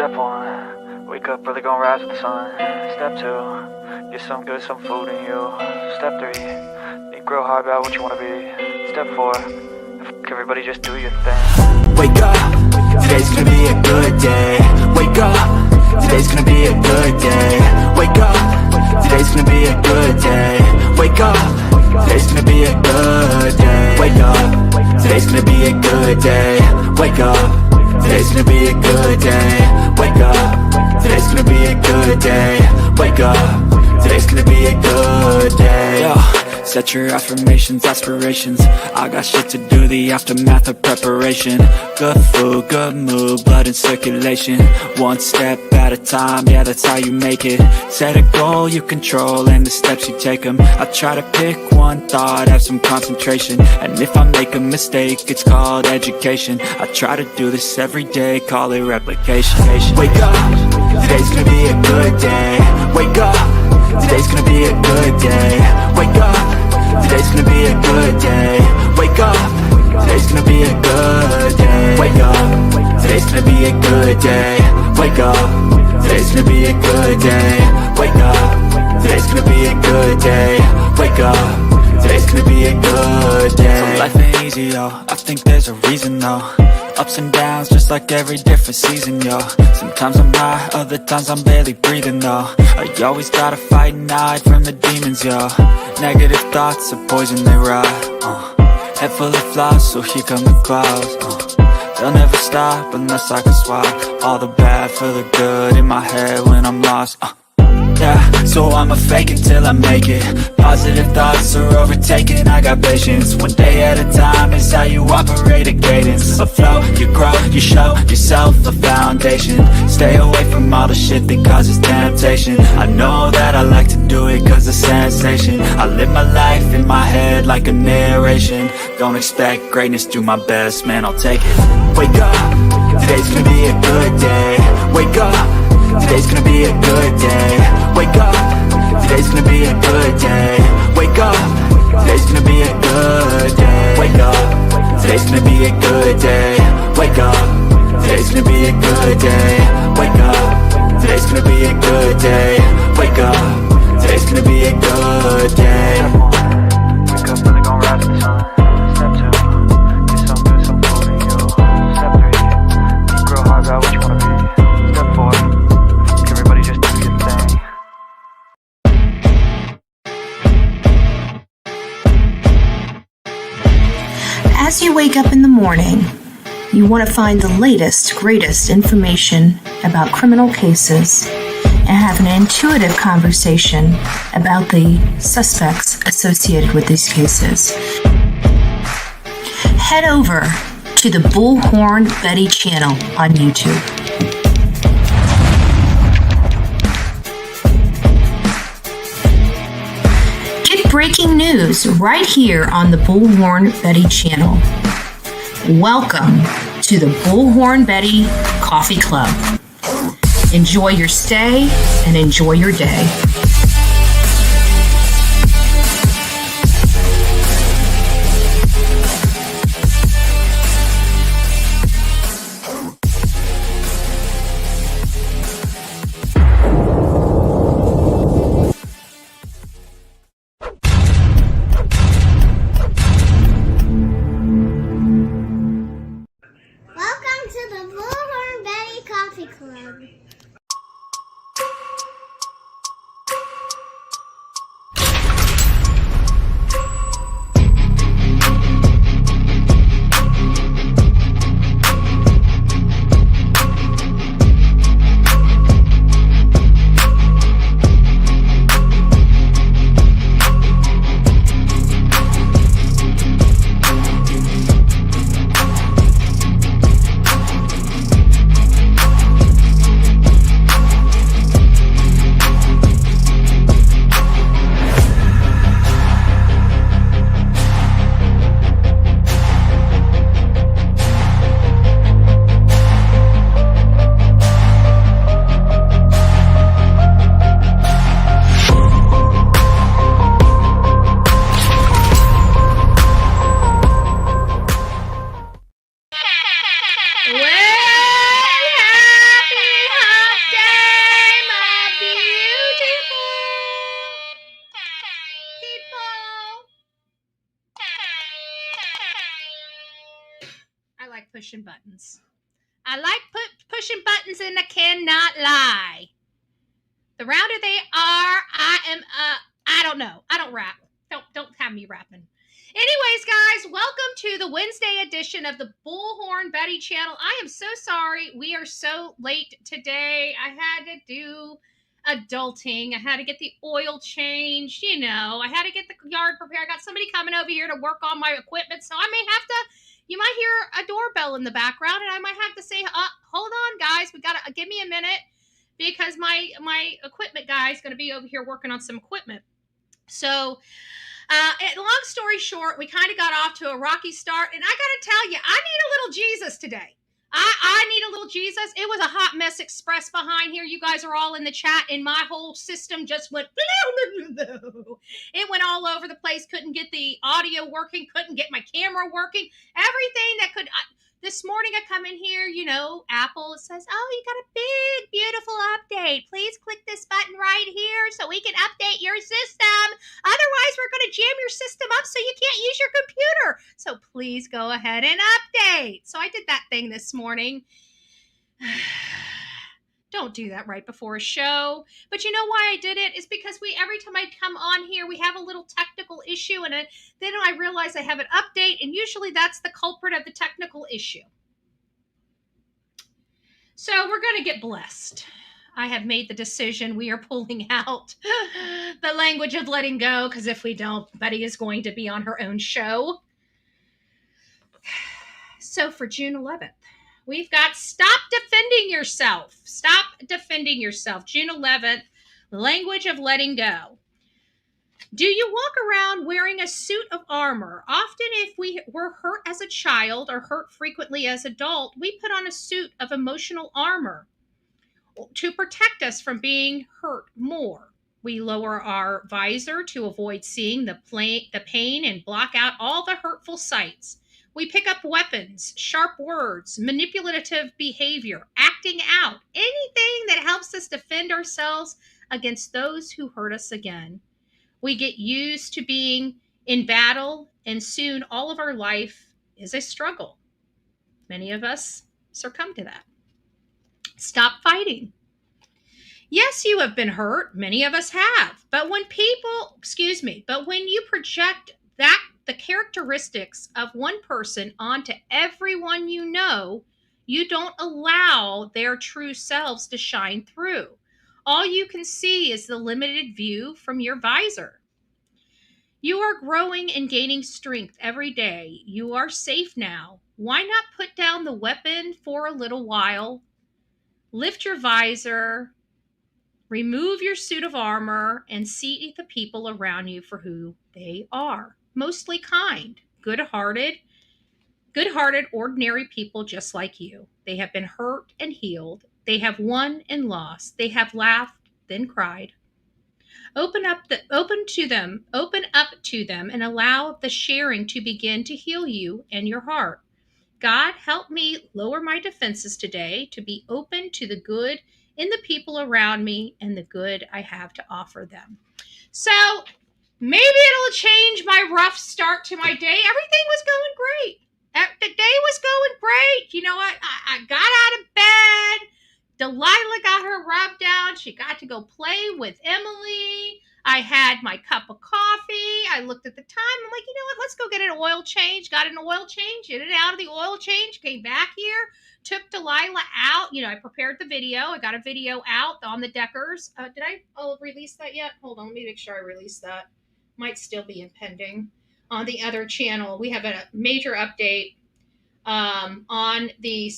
Step 1, wake up, really gonna rise with the sun. Step 2, get some good, some food in you. Step 3, think real hard about what you wanna be. Step 4, everybody just do your thing. Wake up, today's gonna be a good day. Wake up, today's gonna be a good day. Wake up, today's gonna be a good day. Wake up, today's gonna be a good day. Wake up, today's gonna be a good day. Wake up, today's gonna be a good day. Wake up, today's gonna be a good day. Wake up, today's gonna be a good day. Yo, set your affirmations, aspirations. I got shit to do, the aftermath of preparation. Good food, good mood, blood in circulation. One step at a time, yeah, that's how you make it. Set a goal you control and the steps you take them. I try to pick one thought, have some concentration. And if I make a mistake, it's called education. I try to do this every day, call it replication. Wake up, today's gonna be a good day. Wake up, today's gonna be a good day. Wake up, today's gonna be a good day. Wake up, today's gonna be a good day. Wake up, today's gonna be a good day. Wake up, today's gonna be a good day. Wake up, today's gonna be a good day. Wake up, today's gonna be a good day. So life ain't easy, yo, I think there's a reason, though. Ups and downs, just like every different season, yo. Sometimes I'm high, other times I'm barely breathing, though. I always gotta fight and hide from the demons, yo. Negative thoughts are poison, they rot. Head full of flaws, so here come the clouds. They'll never stop unless I can swap all the bad for the good in my head when I'm lost. Yeah, so I'ma fake it till I make it. Positive thoughts are overtaken, I got patience. One day at a time is how you operate a cadence. A flow, you grow, you show yourself a foundation. Stay away from all the shit that causes temptation. I know that I like to do it cause of sensation. I live my life in my head like a narration. Don't expect greatness, do my best, man, I'll take it. Wake up, today's gonna be a good day. Wake up, today's gonna be a good day. Wake up, today's gonna be a good day. Wake up, today's gonna be a good day. Wake up, today's gonna be a good day. Wake up, today's gonna be a good day. Wake up, today's gonna be a good day. Wake up, today's gonna be a good day. Wake up, really gonna rise with the sun. Step 2, get some good, some food in you. Step 3, think real hard about what you wanna be. Step 4, everybody just do your thing. As you wake up in the morning, you want to find the latest, greatest information about criminal cases and have an intuitive conversation about the suspects associated with these cases. Head over to the Bullhorn Betty channel on YouTube. Get breaking news right here on the Bullhorn Betty channel. Welcome to the Bullhorn Betty Coffee Club. Enjoy your stay and enjoy your day. Welcome to the Bullhorn Betty Coffee Club. pushing buttons. I like pushing buttons, and I cannot lie. The rounder they are, I don't know. I don't rap. Don't have me rapping. Anyways, guys, welcome to the Wednesday edition of the Bullhorn Betty channel. I am so sorry we are so late today. I had to do adulting. I had to get the oil changed, I had to get the yard prepared. I got somebody coming over here to work on my equipment, so I may have to, you might hear a doorbell in the background, and I might have to say, hold on, guys, we gotta give me a minute, because my equipment guy is going to be over here working on some equipment. So long story short, we kind of got off to a rocky start, and I got to tell you, I need a little Jesus today. I need a little Jesus. It was a hot mess express behind here. You guys are all in the chat, and my whole system just went, it went all over the place. Couldn't get the audio working, couldn't get my camera working, everything that could. This morning I come in here, Apple says, oh, you got a big, beautiful update. Please click this button right here so we can update your system. Otherwise, we're going to jam your system up so you can't use your computer. So please go ahead and update. So I did that thing this morning. Don't do that right before a show. But you know why I did it? It's because every time I come on here, we have a little technical issue, and then I realize I have an update, and usually that's the culprit of the technical issue. So we're going to get blessed. I have made the decision. We are pulling out the language of letting go, because if we don't, Betty is going to be on her own show. So for June 11th, we've got Stop Defending Yourself. Stop Defending Yourself. June 11th, language of letting go. Do you walk around wearing a suit of armor? Often if we were hurt as a child or hurt frequently as adult, we put on a suit of emotional armor to protect us from being hurt more. We lower our visor to avoid seeing the pain and block out all the hurtful sights. We pick up weapons, sharp words, manipulative behavior, acting out, anything that helps us defend ourselves against those who hurt us again. We get used to being in battle, and soon all of our life is a struggle. Many of us succumb to that. Stop fighting. Yes, you have been hurt. Many of us have. But when you project the characteristics of one person onto everyone you don't allow their true selves to shine through. All you can see is the limited view from your visor. You are growing and gaining strength every day. You are safe now. Why not put down the weapon for a little while? Lift your visor, remove your suit of armor, and see the people around you for who they are. Mostly kind, good-hearted, ordinary people just like you. They have been hurt and healed. They have won and lost. They have laughed, then cried. Open up to them, and allow the sharing to begin to heal you and your heart. God, help me lower my defenses today to be open to the good in the people around me and the good I have to offer them. So maybe it'll change my rough start to my day. Everything was going great. The day was going great. You know what? I got out of bed. Delilah got her rub down. She got to go play with Emily. I had my cup of coffee. I looked at the time. I'm like, you know what? Let's go get an oil change. Got an oil change. In and out of the oil change. Came back here. Took Delilah out. I prepared the video. I got a video out on the Deckers. Did I release that yet? Hold on. Let me make sure I release that. Might still be impending. On the other channel, we have a major update on the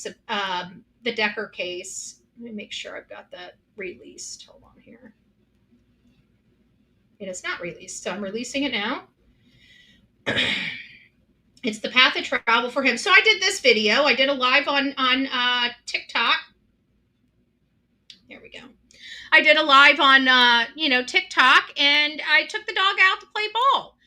Decker case. Let me make sure I've got that released. Hold on here. It is not released, so I'm releasing it now. It's the path of travel for him. So I did this video. I did a live on TikTok. There we go. I did a live on TikTok, and I took the dog out to play ball.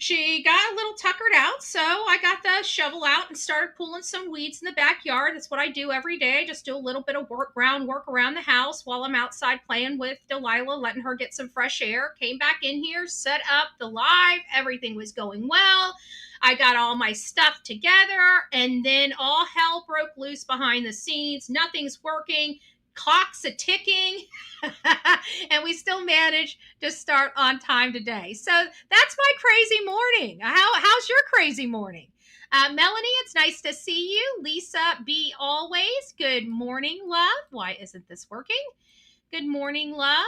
she got a little tuckered out, so I got the shovel out and started pulling some weeds in the backyard. That's what I do every day. Just do a little bit of groundwork around the house while I'm outside playing with Delilah, letting her get some fresh air. Came back in here, set up the live. Everything was going well. I got all my stuff together, and then all hell broke loose behind the scenes. Nothing's working. Clock's a ticking. And we still managed to start on time today. So that's my crazy morning. How's your crazy morning? Melanie, it's nice to see you. Lisa B. Always. Good morning, love. Why isn't this working? Good morning, love.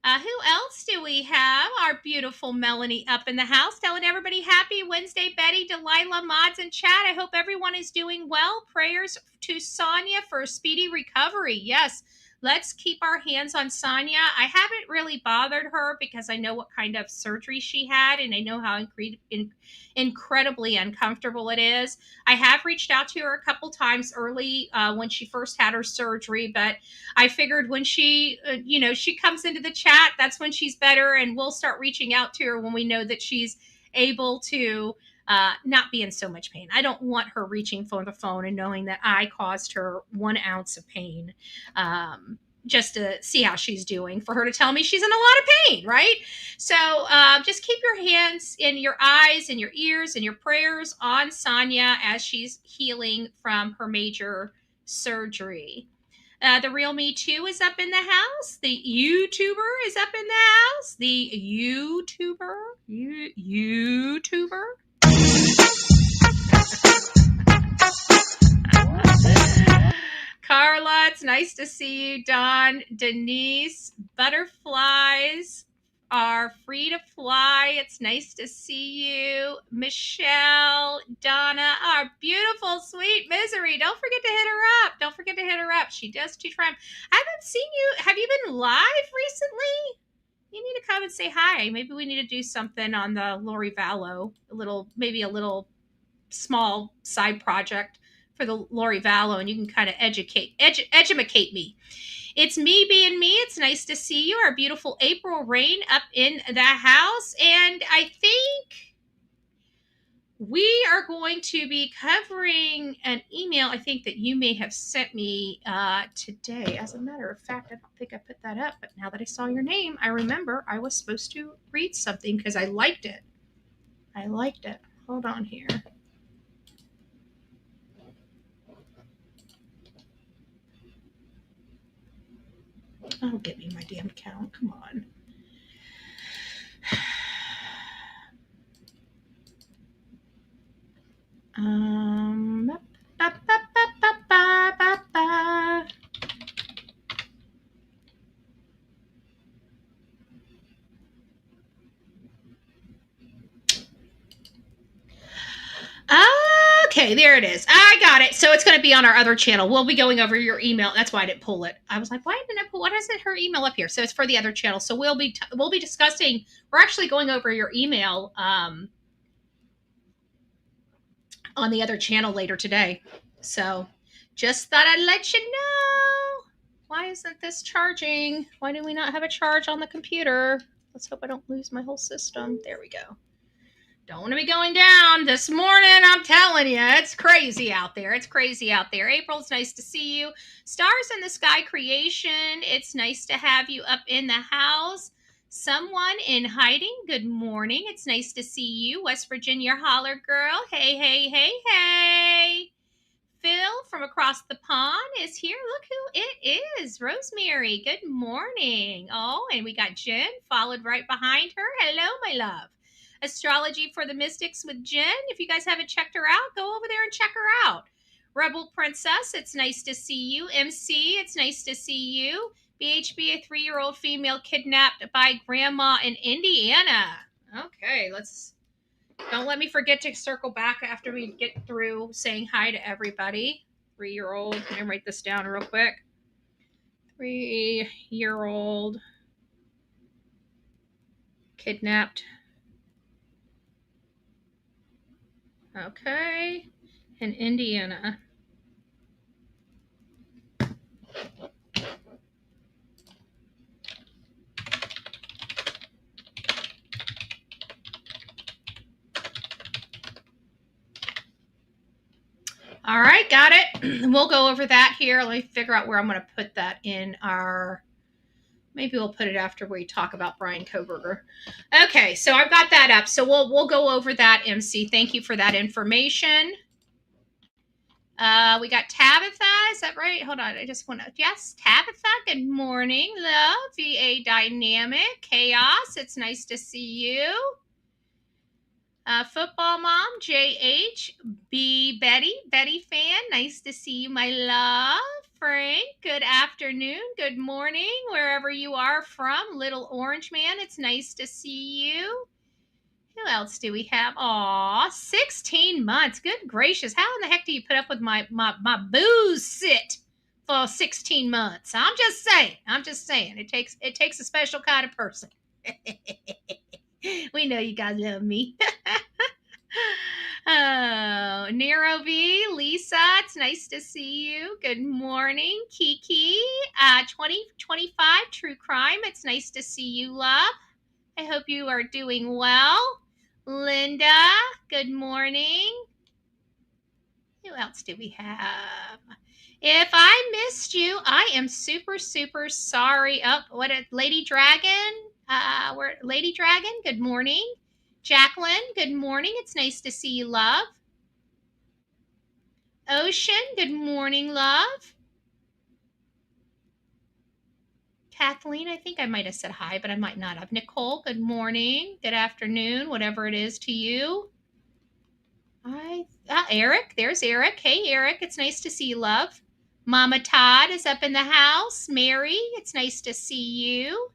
Who else do we have? Our beautiful Melanie up in the house, telling everybody happy Wednesday. Betty, Delilah, mods, and chat. I hope everyone is doing well. Prayers to Sonia for a speedy recovery. Yes, let's keep our hands on Sonia. I haven't really bothered her because I know what kind of surgery she had, and I know how incredibly uncomfortable it is. I have reached out to her a couple times early when she first had her surgery, but I figured when she, she comes into the chat, that's when she's better, and we'll start reaching out to her when we know that she's able to not be in so much pain. I don't want her reaching for the phone and knowing that I caused her 1 ounce of pain just to see how she's doing, for her to tell me she's in a lot of pain, right? So just keep your hands and your eyes and your ears and your prayers on Sonia as she's healing from her major surgery. The Real Me Too is up in the house. The YouTuber is up in the house. The YouTuber. Carla, it's nice to see you. Don, Denise, butterflies are free to fly. It's nice to see you. Michelle, Donna, our beautiful, sweet Misery. Don't forget to hit her up. Don't forget to hit her up. She does teach rhyme. I haven't seen you. Have you been live recently? You need to come and say hi. Maybe we need to do something on the Lori Vallow, maybe a little small side project for the Lori Vallow, and you can kind of educate me. It's me being me. It's nice to see you. Our beautiful April Rain up in the house. And I think we are going to be covering an email I think that you may have sent me today. As a matter of fact, I don't think I put that up, but now that I saw your name, I remember I was supposed to read something because I liked it. Hold on here. Oh, get me my damn account. Come on. Okay, there it is. I got it. So it's going to be on our other channel. We'll be going over your email. That's why I didn't pull it. I was like, why didn't I pull? What is it? Her email up here. So it's for the other channel. So we'll be discussing. We're actually going over your email on the other channel later today. So just thought I'd let you know. Why isn't this charging? Why do we not have a charge on the computer? Let's hope I don't lose my whole system. There we go. Don't want to be going down this morning. I'm telling you, it's crazy out there. April, it's nice to see you. Stars in the Sky Creation, it's nice to have you up in the house. Someone in hiding, good morning. It's nice to see you. West Virginia Holler Girl, hey. Phil from across the pond is here. Look who it is. Rosemary, good morning. Oh, and we got Jen followed right behind her. Hello, my love. Astrology for the Mystics with Jen. If you guys haven't checked her out, go over there and check her out. Rebel Princess, it's nice to see you. MC, it's nice to see you. BHB, a 3-year-old female kidnapped by grandma in Indiana. Okay, don't let me forget to circle back after we get through saying hi to everybody. 3-year-old, let me write this down real quick. 3-year-old kidnapped. Okay, in Indiana. All right, got it. We'll go over that here. Let me figure out where I'm going to put that in our... Maybe we'll put it after we talk about Brian Koberger. Okay, so I've got that up. So we'll go over that, MC. Thank you for that information. We got Tabitha. Is that right? Hold on. I just want to... Yes, Tabitha. Good morning, love. VA Dynamic. Chaos. It's nice to see you. Football Mom. JH. B. Betty fan. Nice to see you, my love. Frank, good afternoon, good morning, wherever you are from. Little Orange Man, it's nice to see you. Who else do we have? Aw, 16 months. Good gracious. How in the heck do you put up with my booze sit for 16 months? I'm just saying. It takes a special kind of person. We know you guys love me. Oh, Nero V, Lisa, it's nice to see you. Good morning, Kiki. 2025 True Crime, it's nice to see you, love. I hope you are doing well. Linda, good morning. Who else do we have? If I missed you, I am super, super sorry. Oh, Lady Dragon? Lady Dragon, good morning. Jacqueline, good morning. It's nice to see you, love. Ocean, good morning, love. Kathleen, I think I might have said hi, but I might not have. Nicole, good morning, good afternoon, whatever it is to you. Eric, there's Eric. Hey, Eric, it's nice to see you, love. Mama Todd is up in the house. Mary, it's nice to see you.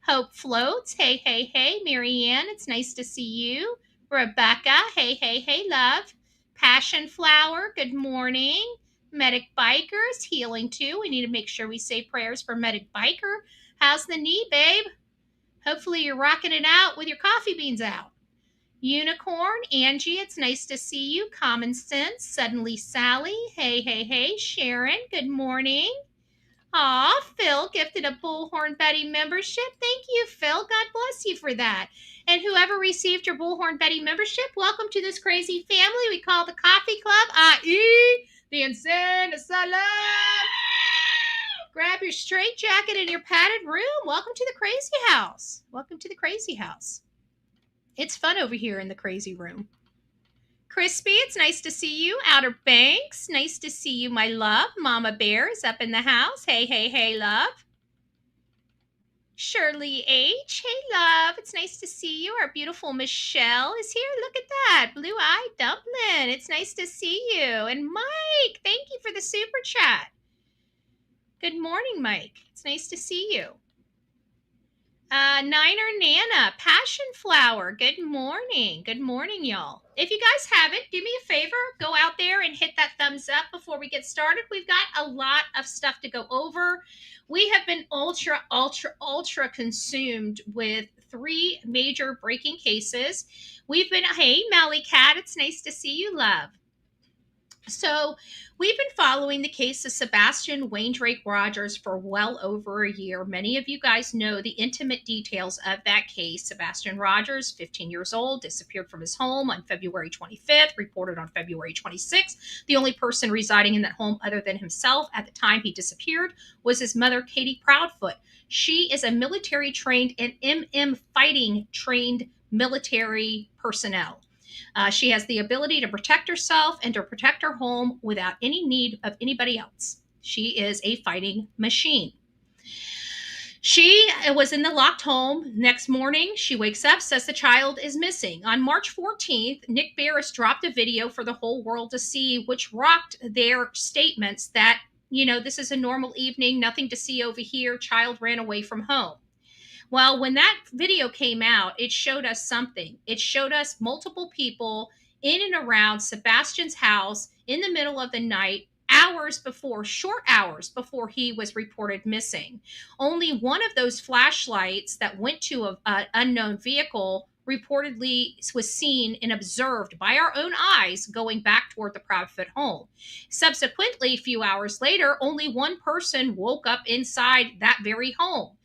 Hope Floats, hey, Marianne, it's nice to see you. Rebecca, hey, love. Passion Flower, good morning. Medic Bikers, healing too. We need to make sure we say prayers for Medic Biker. How's the knee, babe? Hopefully you're rocking it out with your coffee beans out. Unicorn, Angie, it's nice to see you. Common Sense, Suddenly Sally, hey, Sharon, good morning. Aw, Phil gifted a Bullhorn Betty membership. Thank you, Phil. God bless you for that. And whoever received your Bullhorn Betty membership, welcome to this crazy family we call the Coffee Club, i.e. the Insane Asylum. Grab your straight jacket in your padded room. Welcome to the crazy house. Welcome to the crazy house. It's fun over here in the crazy room. Crispy, it's nice to see you. Outer Banks, nice to see you, my love. Mama Bear is up in the house. Hey, love. Shirley H, hey, love. It's nice to see you. Our beautiful Michelle is here. Look at that. Blue-eyed dumpling. It's nice to see you. And Mike, thank you for the super chat. Good morning, Mike. It's nice to see you. Niner Nana, Passion Flower, good morning. Good morning, y'all. If you guys haven't, do me a favor, go out there and hit that thumbs up before we get started. We've got a lot of stuff to go over. We have been ultra consumed with 3 major breaking cases. We've been, hey, Mally Cat, it's nice to see you, love. So we've been following the case of Sebastian Wayne Rogers for well over a year. Many of you guys know the intimate details of that case. Sebastian Rogers, 15 years old, disappeared from his home on February 25th, reported on February 26th. The only person residing in that home other than himself at the time he disappeared was his mother, Katie Proudfoot. She is a military trained and fighting trained military personnel. She has the ability to protect herself and to protect her home without any need of anybody else. She is a fighting machine. She was in the locked home. Next morning, she wakes up, says the child is missing. On March 14th, Nick Barris dropped a video for the whole world to see, which rocked their statements that, this is a normal evening, nothing to see over here, child ran away from home. Well, when that video came out, it showed us something. It showed us multiple people in and around Sebastian's house in the middle of the night, short hours before he was reported missing. Only one of those flashlights that went to an unknown vehicle reportedly was seen and observed by our own eyes going back toward the Proudfoot home. Subsequently, a few hours later, only one person woke up inside that very home.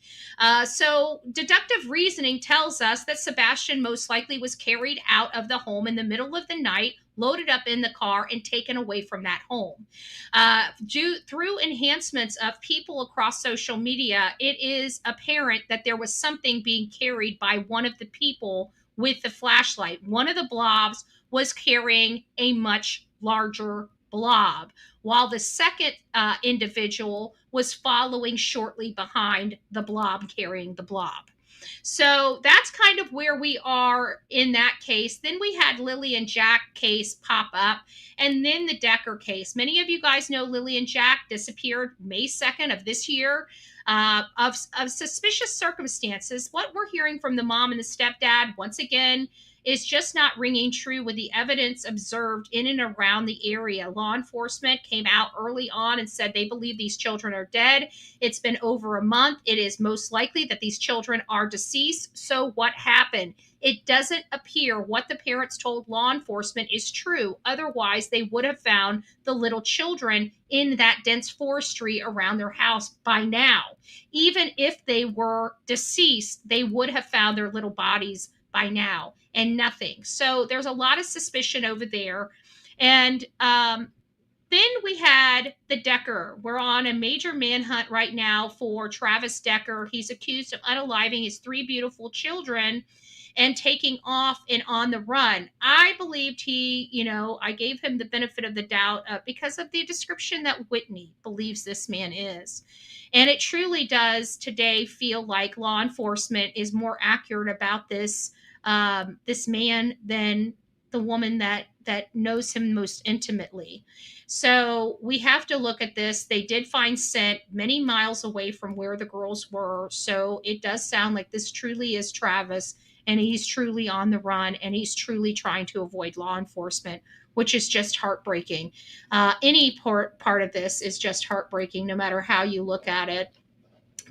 So deductive reasoning tells us that Sebastian most likely was carried out of the home in the middle of the night loaded up in the car, and taken away from that home. Through enhancements of people across social media, it is apparent that there was something being carried by one of the people with the flashlight. One of the blobs was carrying a much larger blob, while the second individual was following shortly behind the blob, carrying the blob. So that's kind of where we are in that case. Then we had Lilly and Jack case pop up, and then the Decker case. Many of you guys know Lilly and Jack disappeared May 2nd of this year. Of suspicious circumstances. What we're hearing from the mom and the stepdad, once again, is just not ringing true with the evidence observed in and around the area. Law enforcement came out early on and said they believe these children are dead. It's been over a month. It is most likely that these children are deceased. So what happened? It doesn't appear what the parents told law enforcement is true. Otherwise, they would have found the little children in that dense forestry around their house by now. Even if they were deceased, they would have found their little bodies by now, and nothing. So there's a lot of suspicion over there. And then we had the Decker. We're on a major manhunt right now for Travis Decker. He's accused of unaliving his 3 beautiful children and taking off and on the run. I believed I gave him the benefit of the doubt because of the description that Whitney believes this man is. And it truly does today feel like law enforcement is more accurate about this man than the woman that knows him most intimately. So we have to look at this. They did find scent many miles away from where the girls were. So it does sound like this truly is Travis, and he's truly on the run, and he's truly trying to avoid law enforcement, which is just heartbreaking. Any part of this is just heartbreaking, no matter how you look at it.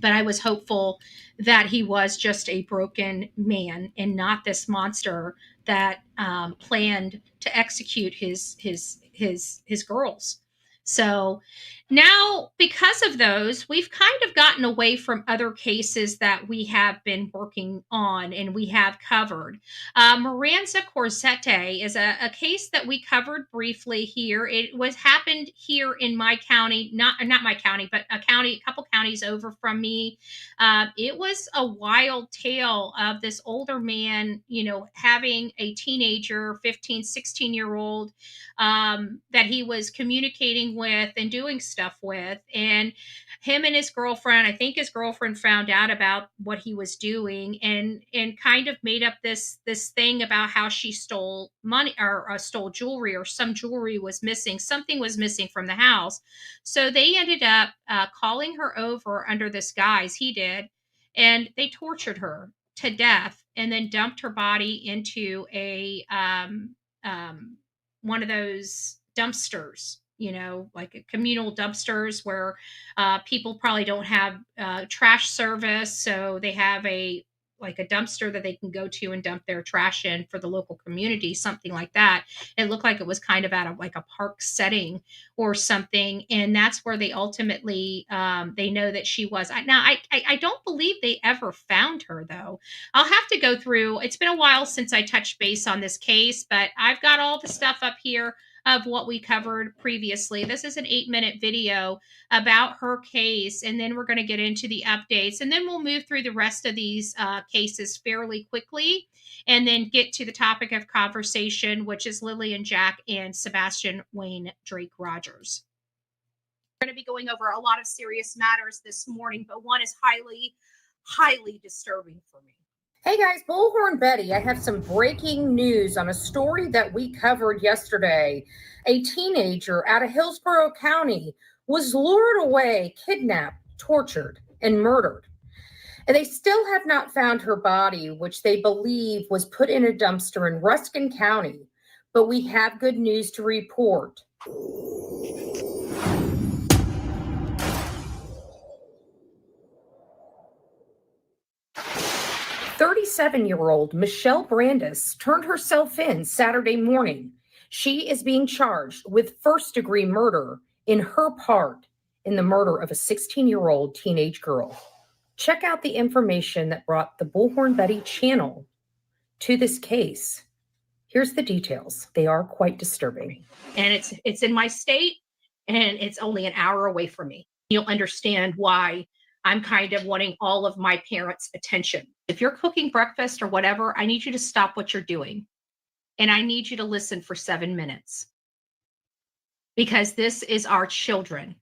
But I was hopeful that he was just a broken man and not this monster that planned to execute his girls. So now, because of those, we've kind of gotten away from other cases that we have been working on and we have covered. Miranda Corsette is a case that we covered briefly here. It happened here in my county, not my county, but a couple counties over from me. It was a wild tale of this older man, having a teenager, 15, 16-year-old, that he was communicating with and doing stuff with. And him and his girlfriend, I think his girlfriend found out about what he was doing and kind of made up this thing about how she stole money or stole jewelry, or some jewelry was missing. Something was missing from the house. So they ended up calling her over under this guise, he did, and they tortured her to death and then dumped her body into a one of those dumpsters, like a communal dumpsters where people probably don't have trash service. So they have a dumpster that they can go to and dump their trash in for the local community, something like that. It looked like it was kind of at a park setting or something. And that's where they ultimately, they know that she was. I don't believe they ever found her, though. I'll have to go through. It's been a while since I touched base on this case, but I've got all the stuff up here of what we covered previously. This is an 8-minute video about her case, and then we're going to get into the updates, and then we'll move through the rest of these cases fairly quickly, and then get to the topic of conversation, which is Lilly and Jack and Sebastian Wayne Drake Rogers. We're going to be going over a lot of serious matters this morning, but one is highly, highly disturbing for me. Hey guys, Bullhorn Betty, I have some breaking news on a story that we covered yesterday. A teenager out of Hillsborough County was lured away, kidnapped, tortured, and murdered. And they still have not found her body, which they believe was put in a dumpster in Ruskin County. But we have good news to report. 37-year-old Michelle Brandis turned herself in Saturday morning. She is being charged with first-degree murder in her part in the murder of a 16-year-old teenage girl. Check out the information that brought the Bullhorn Betty channel to this case. Here's the details. They are quite disturbing. And it's in my state, and it's only an hour away from me. You'll understand why I'm kind of wanting all of my parents' attention. If you're cooking breakfast or whatever, I need you to stop what you're doing. And I need you to listen for 7 minutes. Because this is our children.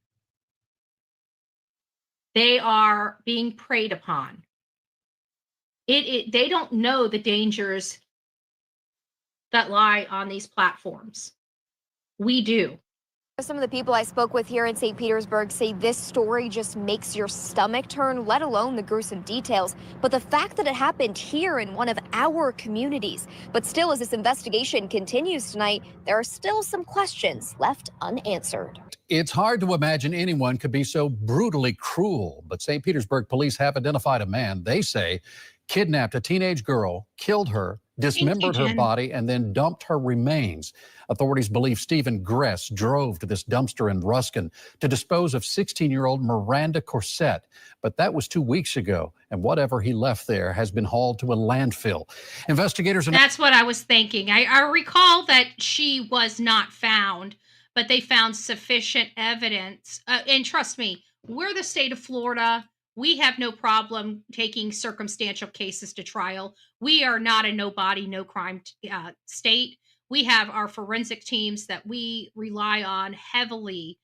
They are being preyed upon. They don't know the dangers that lie on these platforms. We do. Some of the people I spoke with here in St. Petersburg say this story just makes your stomach turn, let alone the gruesome details. But the fact that it happened here in one of our communities. But still, as this investigation continues tonight, there are still some questions left unanswered. It's hard to imagine anyone could be so brutally cruel, but St. Petersburg police have identified a man, they say, kidnapped a teenage girl, killed her, dismembered her body, and then dumped her remains. Authorities believe Stephen Gress drove to this dumpster in Ruskin to dispose of 16-year-old Miranda Corsett. But that was 2 weeks ago, and whatever he left there has been hauled to a landfill. Investigators... That's what I was thinking. I recall that she was not found, but they found sufficient evidence. And trust me, we're the state of Florida. We have no problem taking circumstantial cases to trial. We are not a no body, no crime state. We have our forensic teams that we rely on heavily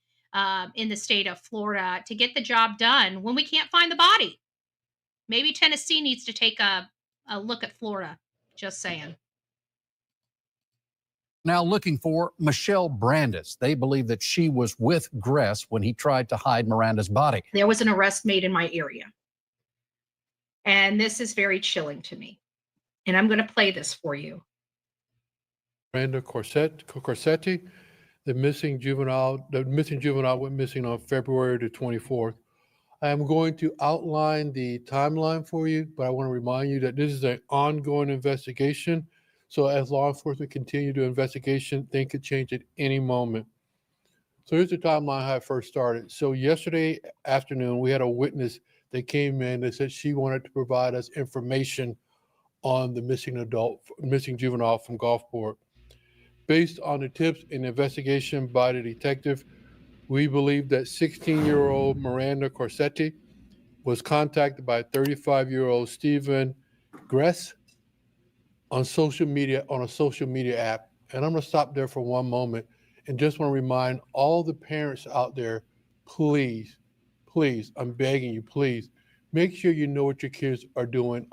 in the state of Florida to get the job done when we can't find the body. Maybe Tennessee needs to take a look at Florida. Just saying. Now looking for Michelle Brandis. They believe that she was with Gress when he tried to hide Miranda's body. There was an arrest made in my area. And this is very chilling to me. And I'm going to play this for you. Miranda Corsetti, the missing juvenile went missing on February the 24th. I am going to outline the timeline for you, but I want to remind you that this is an ongoing investigation. So as law enforcement continue to investigation, things could change at any moment. So here's the timeline how it first started. So yesterday afternoon, we had a witness that came in that said she wanted to provide us information on the missing juvenile from Gulfport. Based on the tips and investigation by the detective, we believe that 16-year-old Miranda Corsetti was contacted by 35-year-old Stephen Gress on a social media app. And I'm going to stop there for one moment and just want to remind all the parents out there, please, I'm begging you, please, make sure you know what your kids are doing.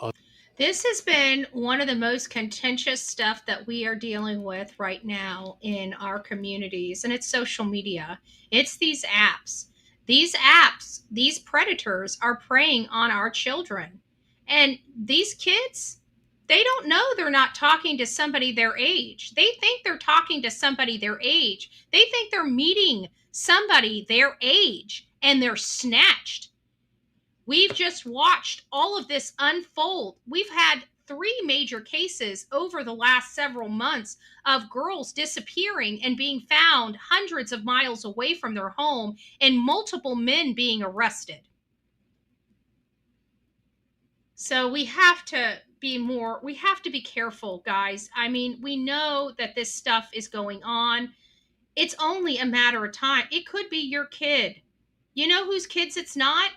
This has been one of the most contentious stuff that we are dealing with right now in our communities, and it's social media. It's these apps. These predators are preying on our children. And these kids, they don't know they're not talking to somebody their age. They think they're talking to somebody their age. They think they're meeting somebody their age, and they're snatched. We've just watched all of this unfold. We've had 3 major cases over the last several months of girls disappearing and being found hundreds of miles away from their home, and multiple men being arrested. So we have to be careful, guys. I mean, we know that this stuff is going on. It's only a matter of time. It could be your kid. You know whose kids it's not?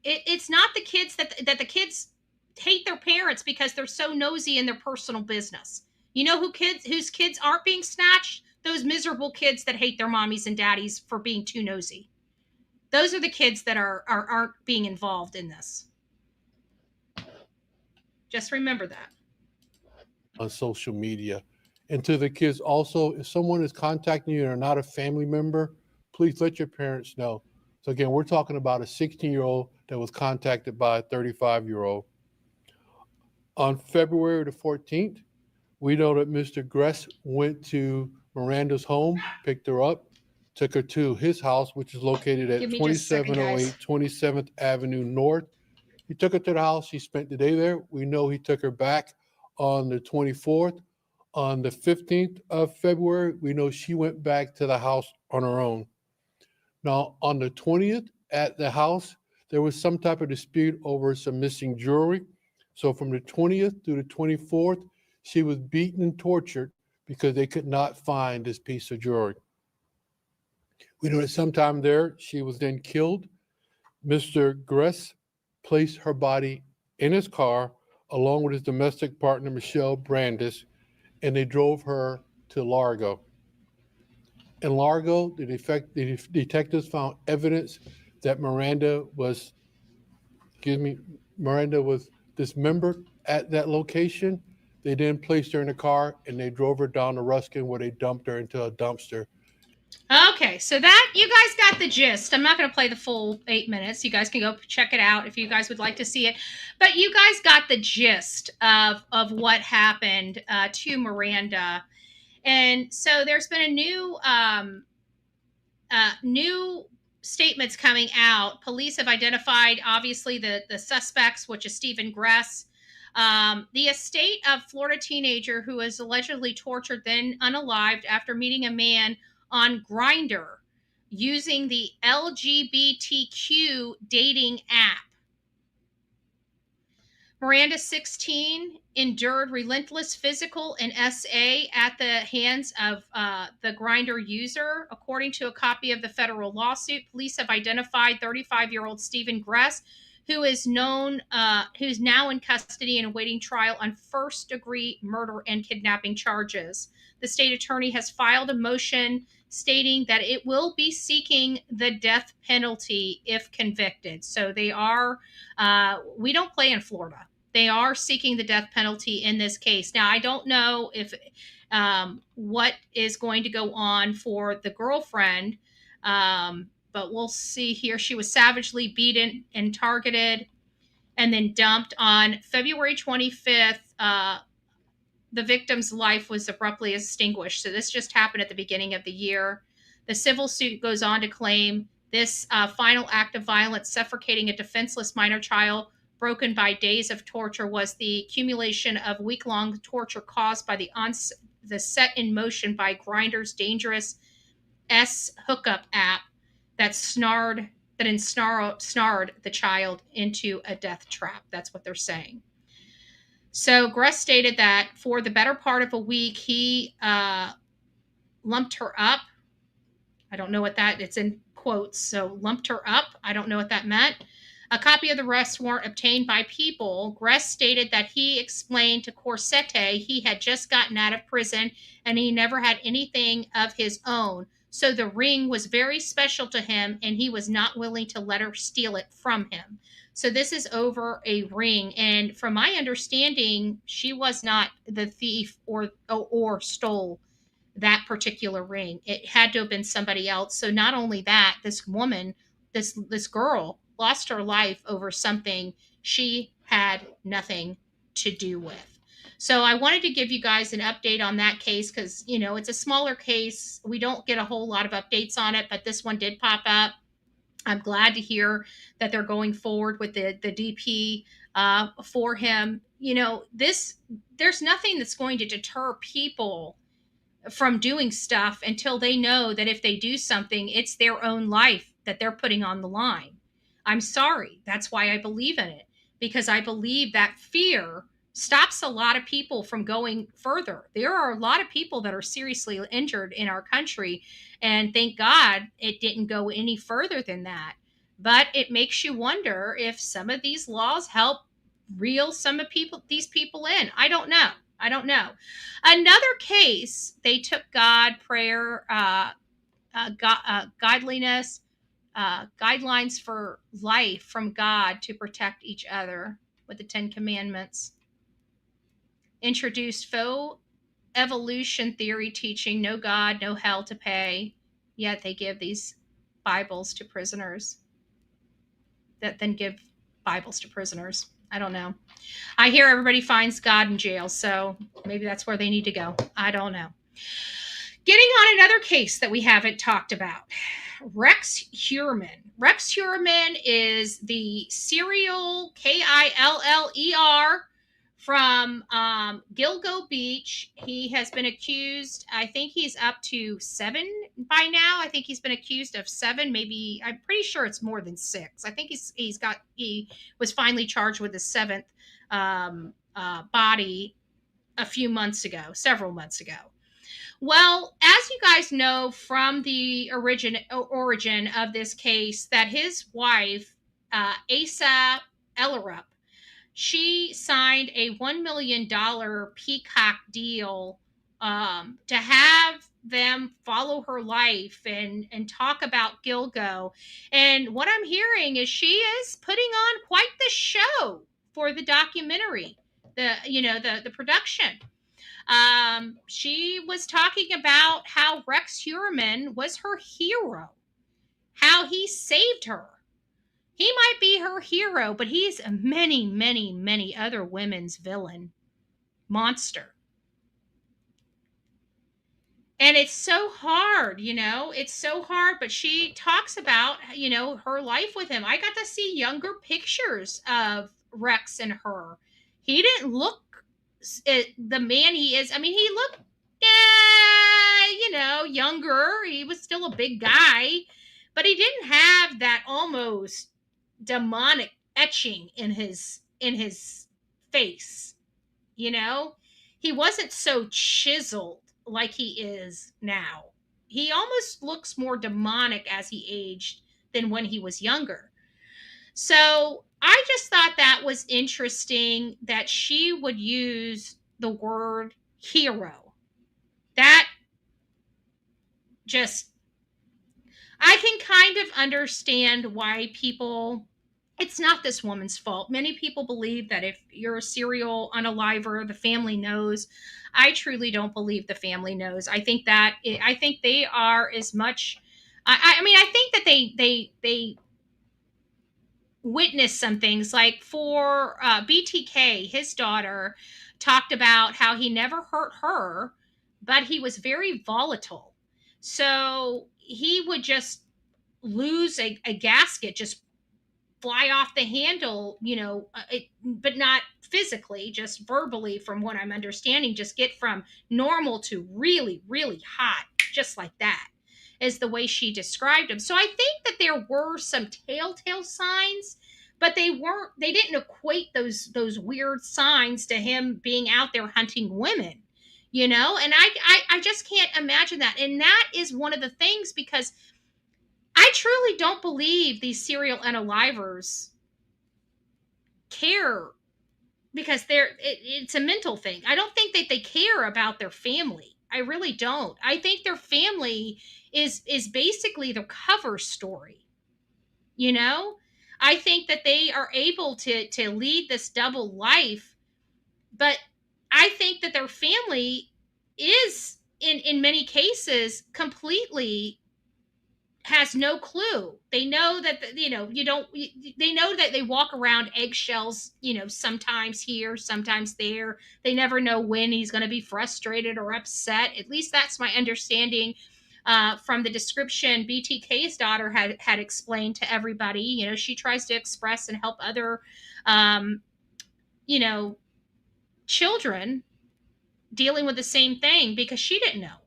It's not the kids that the kids hate their parents because they're so nosy in their personal business. You know whose kids aren't being snatched? Those miserable kids that hate their mommies and daddies for being too nosy. Those are the kids that aren't being involved in this. Just remember that. On social media. And to the kids also, if someone is contacting you and are not a family member, please let your parents know. So again, we're talking about a 16-year-old that was contacted by a 35-year-old. On February the 14th, we know that Mr. Gress went to Miranda's home, picked her up, took her to his house, which is located at 2708 27th Avenue North. He took her to the house. She spent the day there. We know he took her back on the 24th. On the 15th of February, we know she went back to the house on her own. Now, on the 20th at the house, there was some type of dispute over some missing jewelry. So from the 20th to the 24th, she was beaten and tortured because they could not find this piece of jewelry. We know that sometime there, she was then killed. Mr. Gress placed her body in his car along with his domestic partner, Michelle Brandis, and they drove her to Largo. In Largo, the detectives found evidence that Miranda was dismembered at that location. They then placed her in a car and they drove her down to Ruskin, where they dumped her into a dumpster. Okay, so that you guys got the gist. I'm not going to play the full 8 minutes. You guys can go check it out if you guys would like to see it. But you guys got the gist of what happened to Miranda. And so there's been a new statements coming out. Police have identified, obviously, the suspects, which is Stephen Gress. The estate of Florida teenager who was allegedly tortured, then unalived after meeting a man on Grindr using the LGBTQ dating app. Miranda, 16, endured relentless physical and SA at the hands of the Grindr user. According to a copy of the federal lawsuit, police have identified 35-year-old Stephen Gress, who's now in custody and awaiting trial on first-degree murder and kidnapping charges. The state attorney has filed a motion stating that it will be seeking the death penalty if convicted. So they are, we don't play in Florida. They are seeking the death penalty in this case. Now, I don't know if what is going to go on for the girlfriend, but we'll see here. She was savagely beaten and targeted and then dumped on February 25th. The victim's life was abruptly extinguished. So this just happened at the beginning of the year. The civil suit goes on to claim this final act of violence, suffocating a defenseless minor child, broken by days of torture, was the accumulation of week-long torture caused by the set in motion by Grindr's dangerous hookup app that snared the child into a death trap. That's what they're saying. So Gress stated that for the better part of a week, he lumped her up. I don't know what that, it's in quotes, so lumped her up. I don't know what that meant. A copy of the arrest warrant obtained by People. Gress stated that he explained to Corsette he had just gotten out of prison and he never had anything of his own. So the ring was very special to him and he was not willing to let her steal it from him. So this is over a ring. And from my understanding, she was not the thief or stole that particular ring. It had to have been somebody else. So not only that, this woman, this girl, lost her life over something she had nothing to do with. So I wanted to give you guys an update on that case because, you know, it's a smaller case. We don't get a whole lot of updates on it, but this one did pop up. I'm glad to hear that they're going forward with the DP for him. You know, there's nothing that's going to deter people from doing stuff until they know that if they do something, it's their own life that they're putting on the line. I'm sorry. That's why I believe in it, because I believe that fear stops a lot of people from going further. There are a lot of people that are seriously injured in our country, and thank God it didn't go any further than that. But it makes you wonder if some of these laws help reel these people in. I don't know. Another case, they took God, prayer, godliness, guidelines for life from God to protect each other with the 10 Commandments. Introduced faux evolution theory teaching, no God, no hell to pay. Yet they give these Bibles to prisoners that then give Bibles to prisoners. I don't know. I hear everybody finds God in jail, so maybe that's where they need to go. I don't know. Getting on another case that we haven't talked about. Rex Heuermann. Rex Heuermann is the serial Killer from Gilgo Beach. He has been accused, I think he's up to 7 by now. I think he's been accused of 7, maybe, I'm pretty sure it's more than 6. I think he was finally charged with the 7th body several months ago. Well, as you guys know from the origin of this case, that his wife, Asa Ellerup, she signed a $1 million peacock deal to have them follow her life and talk about Gilgo. And what I'm hearing is she is putting on quite the show for the documentary, the production. She was talking about how Rex Heuermann was her hero, how he saved her. He might be her hero, but he's many, many, many other women's villain, monster. And it's so hard, it's so hard. But she talks about, her life with him. I got to see younger pictures of Rex and her. He didn't look the man he is. I mean, he looked, younger. He was still a big guy, but he didn't have that almost demonic etching in his face. He wasn't so chiseled like he is now. He almost looks more demonic as he aged than when he was younger. So I just thought that was interesting that she would use the word hero. That just, I can kind of understand why people, it's not this woman's fault. Many people believe that if you're a serial unaliver, the family knows. I truly don't believe the family knows. I think they are as much, I think that they witnessed some things. Like for BTK, his daughter talked about how he never hurt her, but he was very volatile. So he would just lose a gasket, just fly off the handle, but not physically, just verbally, from what I'm understanding, just get from normal to really, really hot, just like that, is the way she described him. So I think that there were some telltale signs, but they didn't equate those weird signs to him being out there hunting women, and I just can't imagine that. And that is one of the things, because I truly don't believe these serial unalivers care, because it's a mental thing. I don't think that they care about their family. I really don't. I think their family is basically their cover story. I think that they are able to lead this double life, but I think that their family is in many cases completely has no clue. They know that they know that they walk around eggshells, sometimes here, sometimes there. They never know when he's going to be frustrated or upset. At least that's my understanding from the description BTK's daughter had explained to everybody. She tries to express and help other children dealing with the same thing, because she didn't know.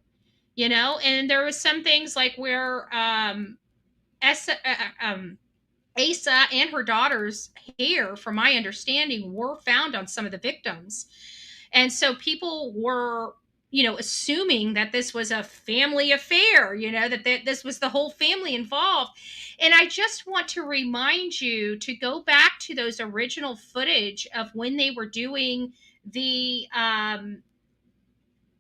And there was some things like where Asa and her daughter's hair, from my understanding, were found on some of the victims. And so people were, assuming that this was a family affair, that this was the whole family involved. And I just want to remind you to go back to those original footage of when they were doing the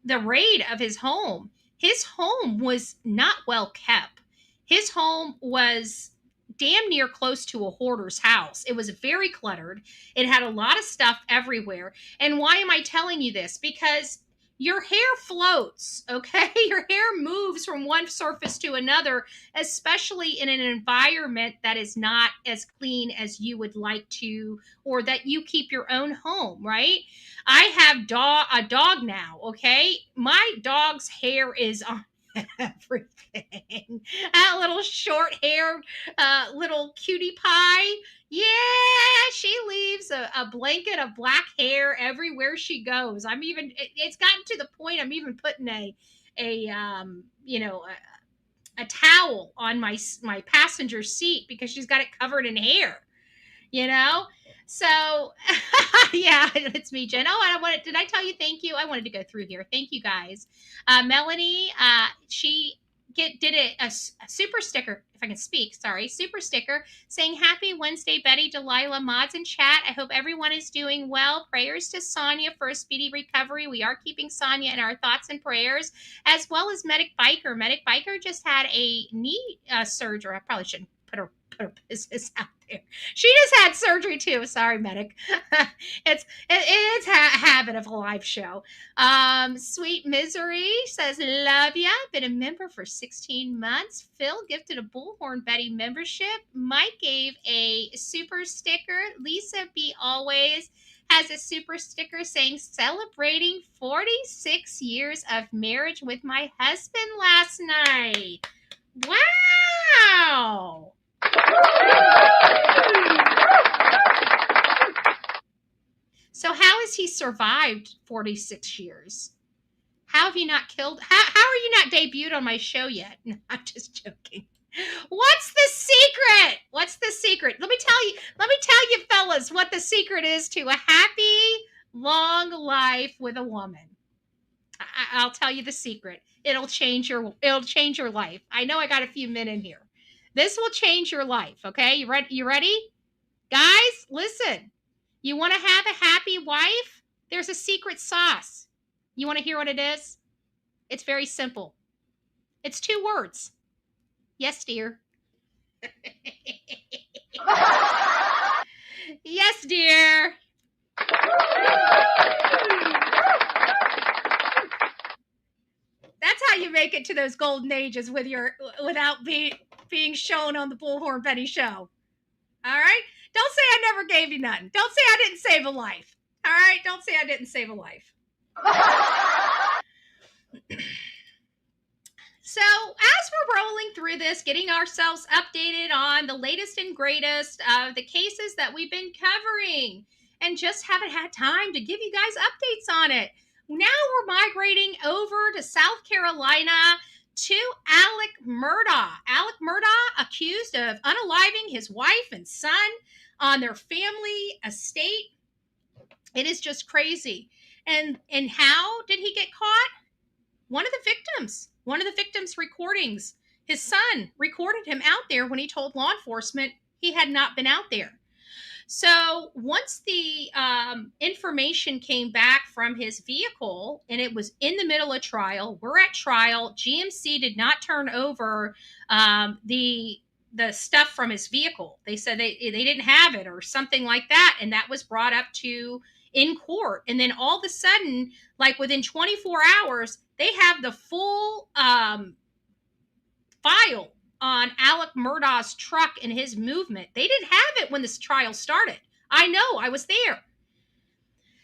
raid of his home. His home was not well kept. His home was damn near close to a hoarder's house. It was very cluttered. It had a lot of stuff everywhere. And why am I telling you this? Because your hair floats, okay? Your hair moves from one surface to another, especially in an environment that is not as clean as you would like to, or that you keep your own home, right? I have a dog now, okay? My dog's hair is on everything. That little short-haired little cutie pie. Yeah, she leaves a blanket of black hair everywhere she goes. It's gotten to the point I'm even putting a towel on my passenger seat because she's got it covered in hair. So Yeah, it's me, Jen. Oh, did I tell you thank you? I wanted to go through here. Thank you guys. Melanie, she did a super sticker, if I can speak, sorry, super sticker saying happy Wednesday, Betty, Delilah, mods in chat. I hope everyone is doing well. Prayers to Sonia for a speedy recovery. We are keeping Sonia in our thoughts and prayers, as well as Medic Biker. Medic Biker just had a knee surgery. I probably shouldn't put her business out there. She just had surgery too. Sorry, Medic. it's a habit of a live show. Sweet Misery says, love ya. Been a member for 16 months. Phil gifted a Bullhorn Betty membership. Mike gave a super sticker. Lisa B. Always has a super sticker saying, celebrating 46 years of marriage with my husband last night. Wow. So how has he survived 46 years? How have you not killed? How are you not debuted on my show yet? No, I'm just joking. What's the secret? What's the secret? Let me tell you, fellas, what the secret is to a happy, long life with a woman. I'll tell you the secret. It'll change your life. I know I got a few men in here. This will change your life. Okay, you ready? Guys, listen. You want to have a happy wife? There's a secret sauce. You want to hear what it is? It's very simple. It's 2 words. Yes, dear. Yes, dear. That's how you make it to those golden ages without being shown on the Bullhorn Betty show. All right? Don't say I never gave you nothing. Don't say I didn't save a life. All right? Don't say I didn't save a life. So as we're rolling through this, getting ourselves updated on the latest and greatest of the cases that we've been covering, and just haven't had time to give you guys updates on it. Now we're migrating over to South Carolina to Alec Murdaugh. Alec Murdaugh accused of unaliving his wife and son on their family estate. It is just crazy. And how did he get caught? One of the victims' recordings. His son recorded him out there when he told law enforcement he had not been out there. So once the information came back from his vehicle, and it was in the middle of trial, we're at trial. GMC did not turn over the stuff from his vehicle. They said they didn't have it or something like that, and that was brought up in court. And then all of a sudden, like within 24 hours, they have the full file on Alec Murdaugh's truck and his movement. They didn't have it when this trial started. I know, I was there.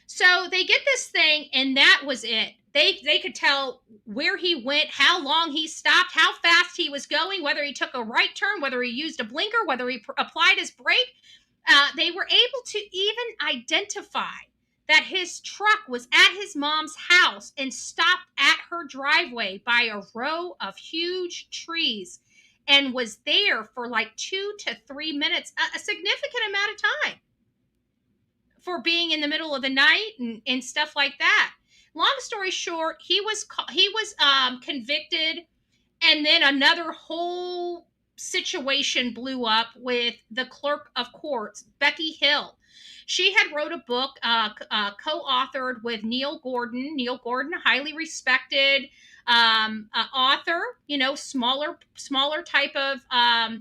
So they get this thing, and that was it. They could tell where he went, how long he stopped, how fast he was going, whether he took a right turn, whether he used a blinker, whether he applied his brake. They were able to even identify that his truck was at his mom's house and stopped at her driveway by a row of huge trees, and was there for like 2 to 3 minutes, a significant amount of time for being in the middle of the night and stuff like that. Long story short, he was convicted, and then another whole situation blew up with the clerk of courts, Becky Hill. She had wrote a book co-authored with Neil Gordon. Neil Gordon, highly respected author, smaller type of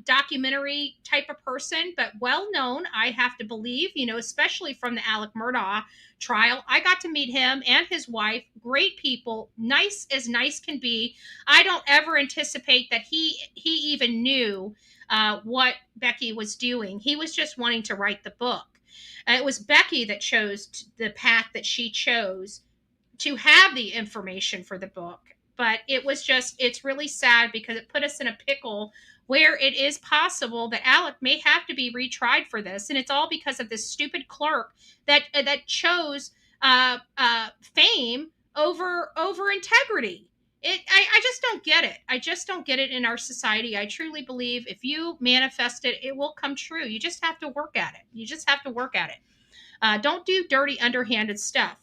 documentary type of person, but well known, I have to believe, especially from the Alec Murdaugh trial. I got to meet him and his wife, great people, nice as nice can be. I don't ever anticipate that he even knew what Becky was doing. He was just wanting to write the book. It was Becky that chose the path that she chose to have the information for the book. But it's really sad because it put us in a pickle where it is possible that Alec may have to be retried for this. And it's all because of this stupid clerk that chose fame over integrity. I just don't get it. I just don't get it in our society. I truly believe if you manifest it, it will come true. You just have to work at it. Don't do dirty, underhanded stuff.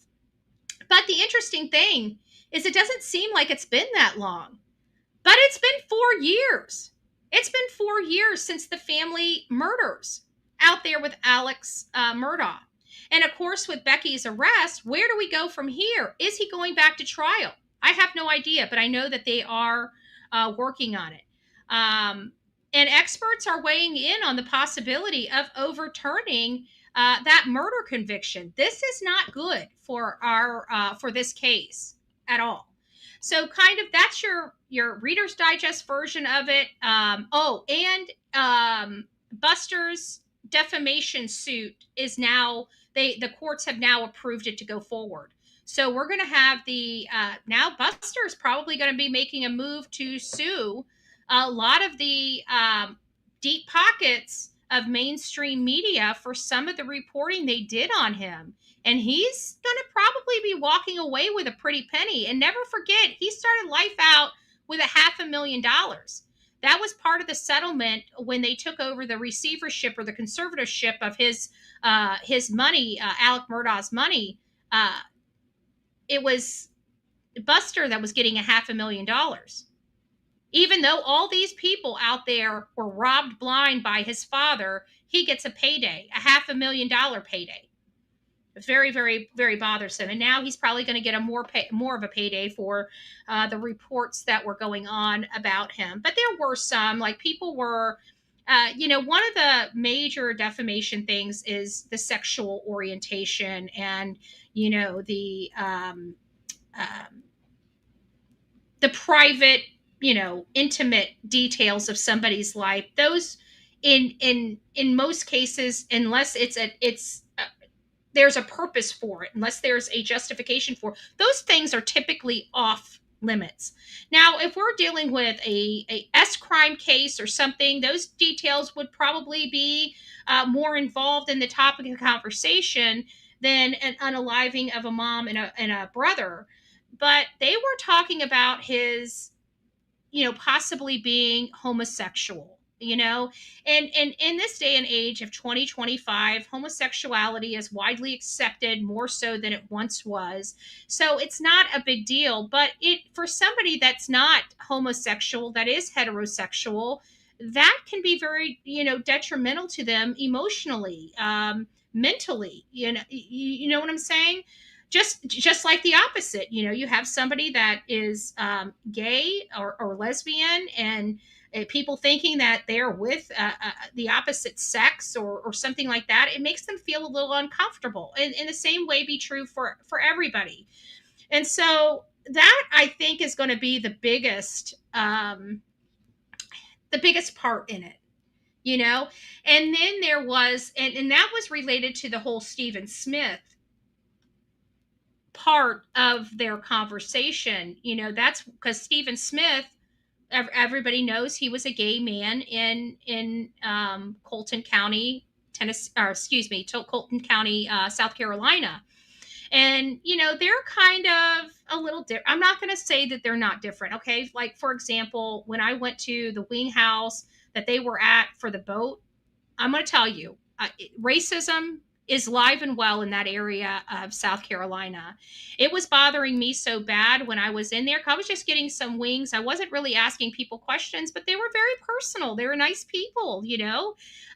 But the interesting thing is it doesn't seem like it's been that long. But it's been 4 years. It's been 4 years since the family murders out there with Alex Murdaugh. And of course, with Becky's arrest, where do we go from here? Is he going back to trial? I have no idea, but I know that they are working on it. And experts are weighing in on the possibility of overturning that murder conviction. This is not good for for this case at all. So kind of that's your Reader's Digest version of it. Buster's defamation suit is now, the courts have now approved it to go forward. So we're going to have now Buster is probably going to be making a move to sue a lot of the deep pockets of mainstream media for some of the reporting they did on him. And he's going to probably be walking away with a pretty penny. And never forget, he started life out with $500,000. That was part of the settlement when they took over the receivership or the conservatorship of his money, Alec Murdaugh's money. It was Buster that was getting $500,000. Even though all these people out there were robbed blind by his father, he gets a payday, $500,000 payday. It's very, very, very bothersome. And now he's probably going to get more of a payday for the reports that were going on about him. But there were some, like people were, one of the major defamation things is the sexual orientation and, the private, intimate details of somebody's life. Those in most cases, unless there's a purpose for it, unless there's a justification for it, those things are typically off limits. Now, if we're dealing with a S crime case or something, those details would probably be more involved in the topic of conversation than an unaliving of a mom and a brother. But they were talking about his, possibly being homosexual. And in this day and age of 2025, homosexuality is widely accepted more so than it once was. So it's not a big deal. But for somebody that's not homosexual, that is heterosexual, that can be very, detrimental to them emotionally, mentally. You know what I'm saying? Just like the opposite, you have somebody that is gay or lesbian and people thinking that they're with the opposite sex or something like that. It makes them feel a little uncomfortable. And in the same way be true for everybody. And so that, I think, is going to be the biggest part in it, And then there was, and that was related to the whole Stephen Smith part of their conversation. That's because Stephen Smith, everybody knows he was a gay man in Colton County, Tennessee, or excuse me, Colton County, South Carolina. And, they're kind of a little different. I'm not going to say that they're not different. Okay. Like, for example, when I went to the wing house that they were at for the boat, I'm going to tell you, racism is live and well in that area of South Carolina. It was bothering me so bad when I was in there. I was just getting some wings. I wasn't really asking people questions, but they were very personal. They were nice people,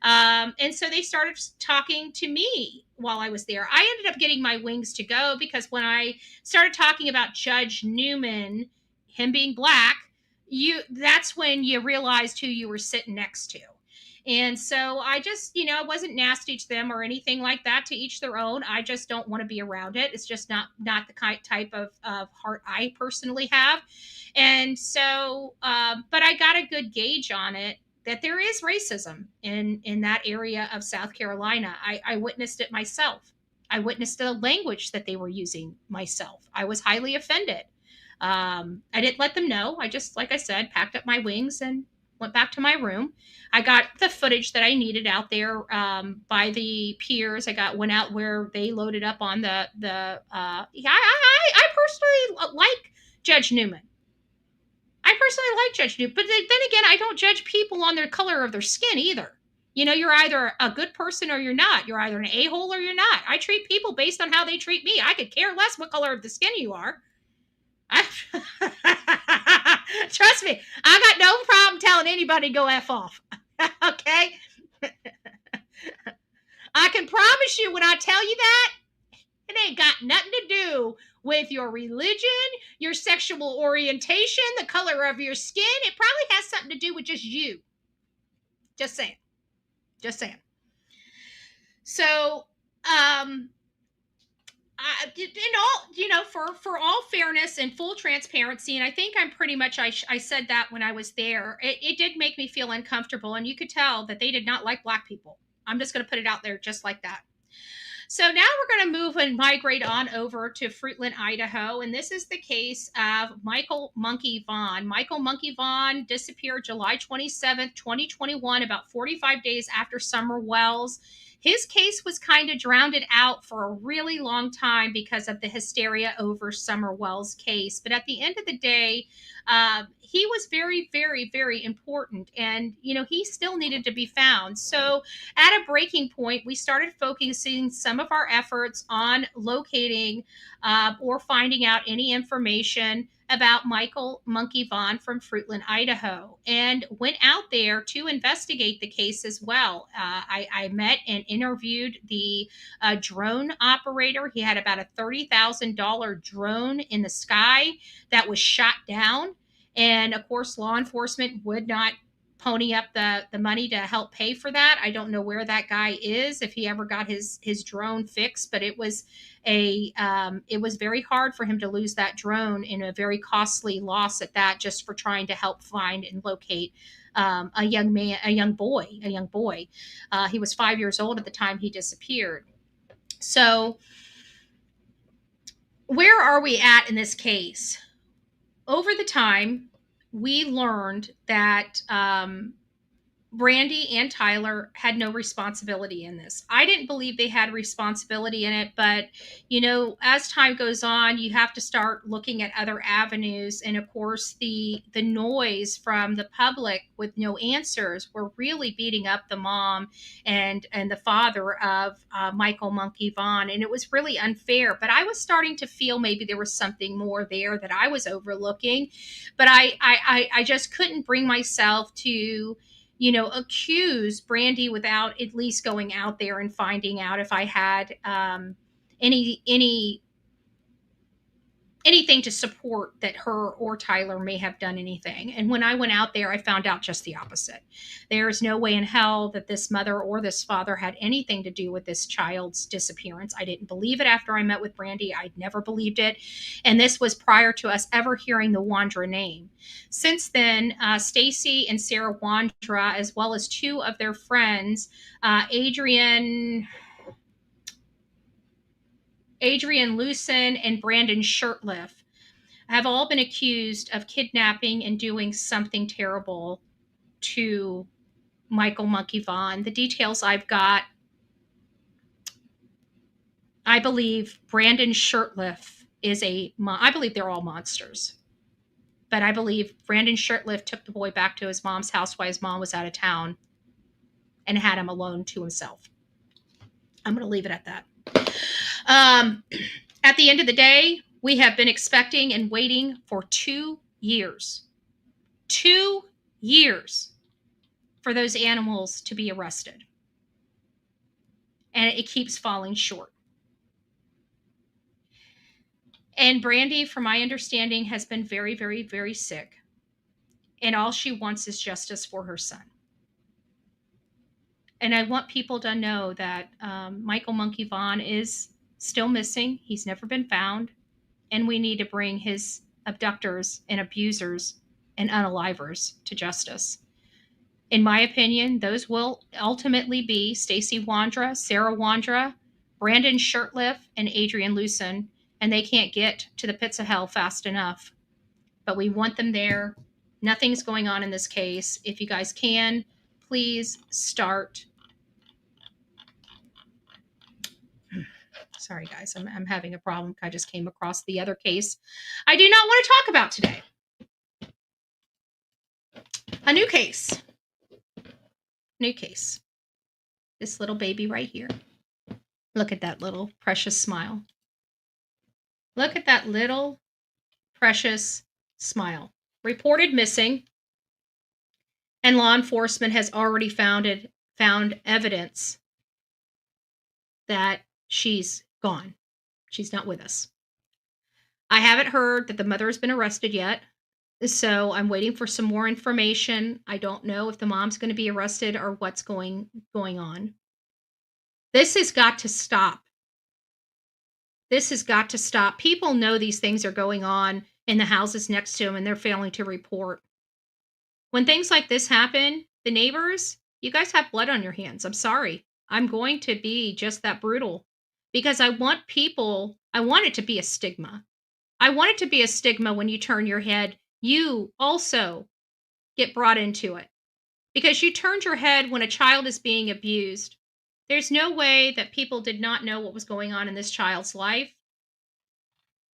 And so they started talking to me while I was there. I ended up getting my wings to go because when I started talking about Judge Newman, him being black, that's when you realized who you were sitting next to. And so I just, I wasn't nasty to them or anything like that. To each their own. I just don't want to be around it. It's just not the type of heart I personally have. And so, but I got a good gauge on it that there is racism in that area of South Carolina. I witnessed it myself. I witnessed the language that they were using myself. I was highly offended. I didn't let them know. I just, like I said, packed up my wings and went back to my room. I got the footage that I needed out there by the piers. Went out where they loaded up on I personally like Judge Newman. But then again, I don't judge people on their color of their skin either. You know, you're either a good person or you're not. You're either an a-hole or you're not. I treat people based on how they treat me. I could care less what color of the skin you are. Trust me, I got no problem telling anybody go F off. Okay? I can promise you when I tell you that, it ain't got nothing to do with your religion, your sexual orientation, the color of your skin. It probably has something to do with just you. Just saying. Just saying. So, in all, you know, for all fairness and full transparency, and I think I'm pretty much, I said that when I was there, it did make me feel uncomfortable, and you could tell that they did not like Black people. I'm just going to put it out there just like that. So now we're going to move and migrate on over to Fruitland, Idaho, and this is the case of Michael Monkey Vaughn. Michael Monkey Vaughn disappeared July 27th, 2021, about 45 days after Summer Wells. His case was kind of drowned out for a really long time because of the hysteria over Summer Wells' case. But at the end of the day, he was very, very, very important. And, you know, he still needed to be found. So at a breaking point, we started focusing some of our efforts on locating or finding out any information about Michael Monkey Vaughn from Fruitland, Idaho, and went out there to investigate the case as well. I met and interviewed the drone operator. He had about a $30,000 drone in the sky that was shot down. And of course, law enforcement would not pony up the money to help pay for that. I don't know where that guy is, if he ever got his drone fixed, but it was very hard for him to lose that drone, in a very costly loss at that, just for trying to help find and locate a young boy. He was 5 years old at the time he disappeared. So where are we at in this case? Over the time, we learned that Brandy and Tyler had no responsibility in this. I didn't believe they had responsibility in it, but, you know, as time goes on, you have to start looking at other avenues. And of course, the noise from the public with no answers were really beating up the mom and the father of Michael Monkey Vaughn. And it was really unfair, but I was starting to feel maybe there was something more there that I was overlooking, but I just couldn't bring myself to, you know, accuse Brandy without at least going out there and finding out if I had anything to support that her or Tyler may have done anything. And when I went out there, I found out just the opposite. There is no way in hell that this mother or this father had anything to do with this child's disappearance. I didn't believe it after I met with Brandy. I'd never believed it. And this was prior to us ever hearing the Wandra name. Since then, Stacy and Sarah Wandra, as well as two of their friends, Adrian Lucen and Brandon Shirtliff, have all been accused of kidnapping and doing something terrible to Michael Monkey Vaughn. The details I've got, I believe Brandon Shirtliff I believe they're all monsters. But I believe Brandon Shirtliff took the boy back to his mom's house while his mom was out of town and had him alone to himself. I'm going to leave it at that. At the end of the day, we have been expecting and waiting for 2 years. 2 years for those animals to be arrested. And it keeps falling short. And Brandy, from my understanding, has been very, very, very sick. And all she wants is justice for her son. And I want people to know that Michael Monkey Vaughn is still missing. He's never been found. And we need to bring his abductors and abusers and unalivers to justice. In my opinion, those will ultimately be Stacy Wandra, Sarah Wandra, Brandon Shirtliff, and Adrian Lucen. And they can't get to the pits of hell fast enough. But we want them there. Nothing's going on in this case. If you guys can, please start. Sorry, guys, I'm having a problem. I just came across the other case I do not want to talk about today. A new case. This little baby right here. Look at that little precious smile. Look at that little precious smile. Reported missing, and law enforcement has already found evidence that she's gone. She's not with us. I haven't heard that the mother has been arrested yet, so I'm waiting for some more information. I don't know if the mom's going to be arrested or what's going on. This has got to stop. This has got to stop. People know these things are going on in the houses next to them, and they're failing to report. When things like this happen, the neighbors, you guys have blood on your hands. I'm sorry. I'm going to be just that brutal because I want it to be a stigma. I want it to be a stigma when you turn your head. You also get brought into it because you turned your head when a child is being abused. There's no way that people did not know what was going on in this child's life.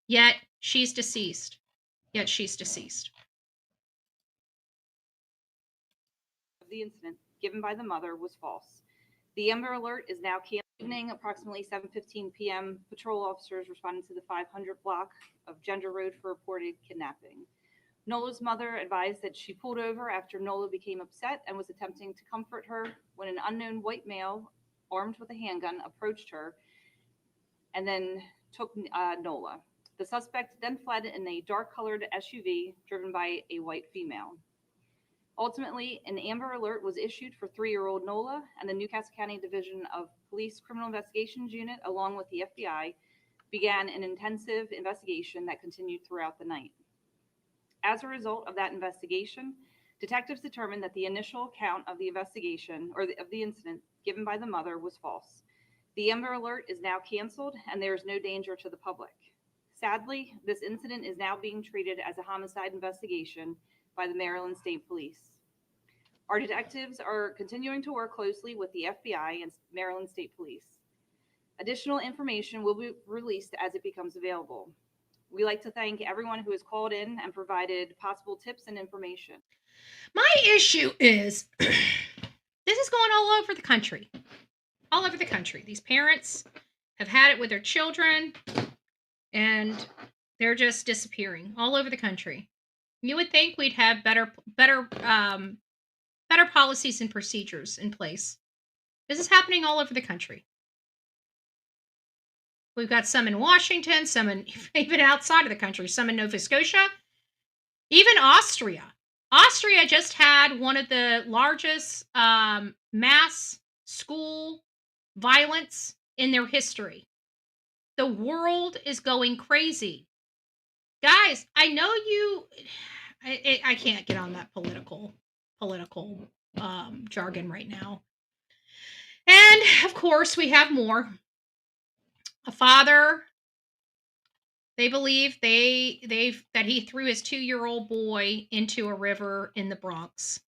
Yet she's deceased. The incident given by the mother was false. The Amber Alert is now canceled. Evening, approximately 7:15 p.m., patrol officers responded to the 500 block of Gender Road for reported kidnapping. Nola's mother advised that she pulled over after Nola became upset and was attempting to comfort her when an unknown white male armed with a handgun approached her and then took Nola. The suspect then fled in a dark-colored SUV driven by a white female. Ultimately, an Amber Alert was issued for 3-year-old Nola, and the Newcastle County Division of Police Criminal Investigations Unit, along with the FBI, began an intensive investigation that continued throughout the night. As a result of that investigation, detectives determined that the initial account of the investigation, of the incident given by the mother, was false. The Amber Alert is now canceled, and there is no danger to the public. Sadly, this incident is now being treated as a homicide investigation by the Maryland State Police. Our detectives are continuing to work closely with the FBI and Maryland State Police. Additional information will be released as it becomes available. We'd like to thank everyone who has called in and provided possible tips and information. My issue is this is going all over the country. All over the country. These parents have had it with their children, and they're just disappearing all over the country. You would think we'd have better policies and procedures in place. This is happening all over the country. We've got some in Washington, some even outside of the country, some in Nova Scotia, even Austria. Austria just had one of the largest mass school violence in their history. The world is going crazy. Guys, I know I can't get on that political jargon right now. And of course, we have more. A father, they believe that he threw his 2-year-old boy into a river in the Bronx.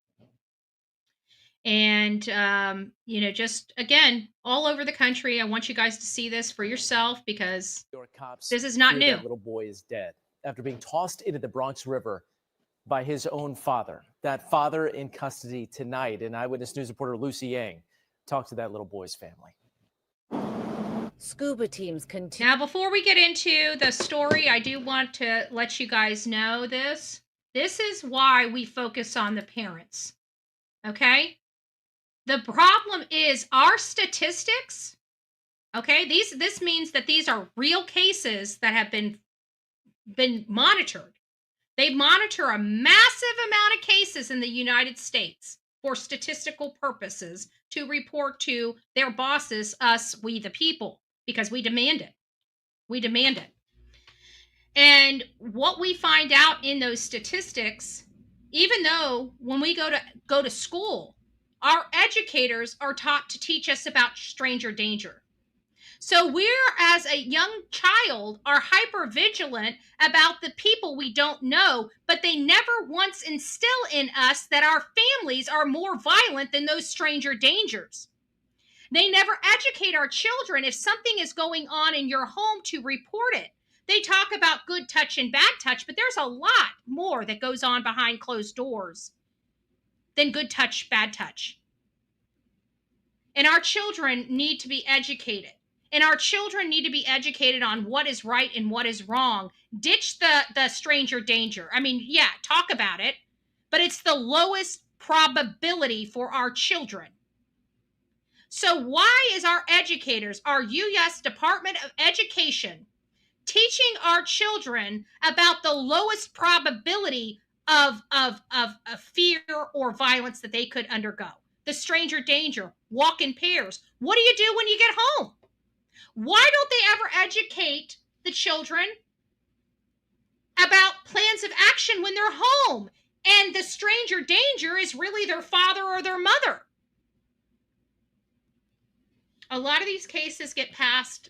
And just again, all over the country. I want you guys to see this for yourself because this is not new. That little boy is dead after being tossed into the Bronx River by his own father. That father in custody tonight. And Eyewitness News reporter Lucy Yang talked to that little boy's family. Scuba teams continue. Now, before we get into the story, I do want to let you guys know this. This is why we focus on the parents. Okay? The problem is our statistics. Okay? This means that these are real cases that have been monitored. They monitor a massive amount of cases in the United States for statistical purposes to report to their bosses, us, we the people, because we demand it. We demand it. And what we find out in those statistics, even though when we go to school, our educators are taught to teach us about stranger danger. So we're, as a young child, are hyper vigilant about the people we don't know, but they never once instill in us that our families are more violent than those stranger dangers. They never educate our children if something is going on in your home to report it. They talk about good touch and bad touch, but there's a lot more that goes on behind closed doors than good touch, bad touch. And our children need to be educated. And our children need to be educated on what is right and what is wrong. Ditch the stranger danger. I mean, yeah, talk about it, but it's the lowest probability for our children. So why is our educators, our U.S. Department of Education, teaching our children about the lowest probability of fear or violence that they could undergo? The stranger danger, walk in pairs. What do you do when you get home? Why don't they ever educate the children about plans of action when they're home? And the stranger danger is really their father or their mother. A lot of these cases get passed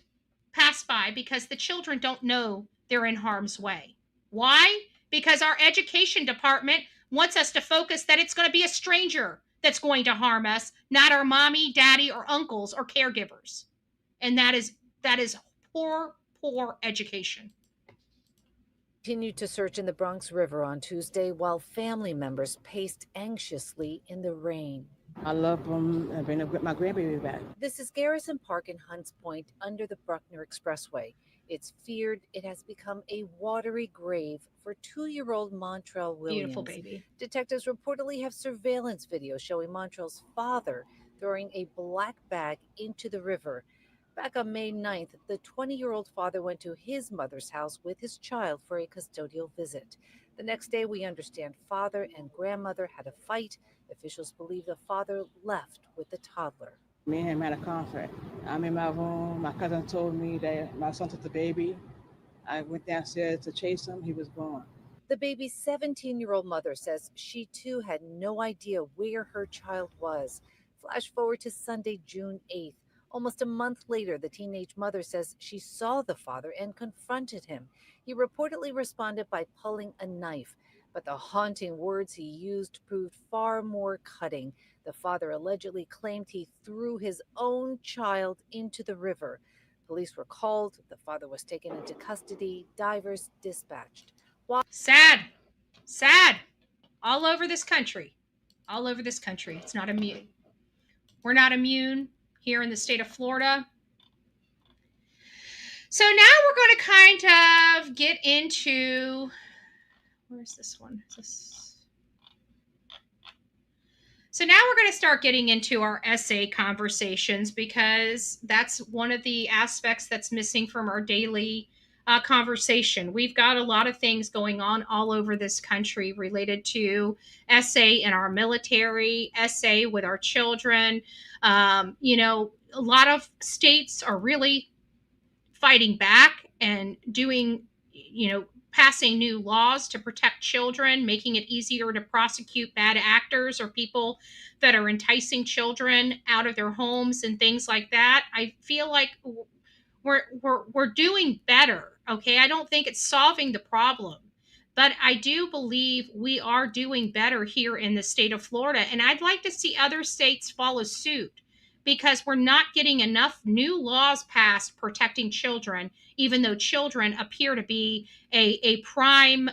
by because the children don't know they're in harm's way. Why? Because our education department wants us to focus that it's going to be a stranger that's going to harm us, not our mommy, daddy, or uncles or caregivers. And that is poor education. Continued to search in the Bronx River on Tuesday while family members paced anxiously in the rain. I love them and bring my grandbaby back. This is Garrison Park in Hunts Point under the Bruckner Expressway. It's feared it has become a watery grave for 2-year-old Montrell Williams. Beautiful baby. Detectives reportedly have surveillance video showing Montrell's father throwing a black bag into the river. Back on May 9th, the 20-year-old father went to his mother's house with his child for a custodial visit. The next day, we understand father and grandmother had a fight. Officials believe the father left with the toddler. Me and him had a conflict. I'm in my room. My cousin told me that my son took the baby. I went downstairs to chase him. He was gone. The baby's 17-year-old mother says she too had no idea where her child was. Flash forward to Sunday, June 8th. Almost a month later, the teenage mother says she saw the father and confronted him. He reportedly responded by pulling a knife, but the haunting words he used proved far more cutting. The father allegedly claimed he threw his own child into the river. Police were called. The father was taken into custody. Divers dispatched. Sad. All over this country. It's not immune. We're not immune here in the state of Florida. So now we're going to kind of get into, where's this one? So now we're going to start getting into our essay conversations, because that's one of the aspects that's missing from our daily conversation. We've got a lot of things going on all over this country related to essay in our military, essay with our children. A lot of states are really fighting back and doing, passing new laws to protect children, making it easier to prosecute bad actors or people that are enticing children out of their homes and things like that. I feel like we're doing better. Okay, I don't think it's solving the problem, but I do believe we are doing better here in the state of Florida, and I'd like to see other states follow suit, because we're not getting enough new laws passed protecting children, even though children appear to be a prime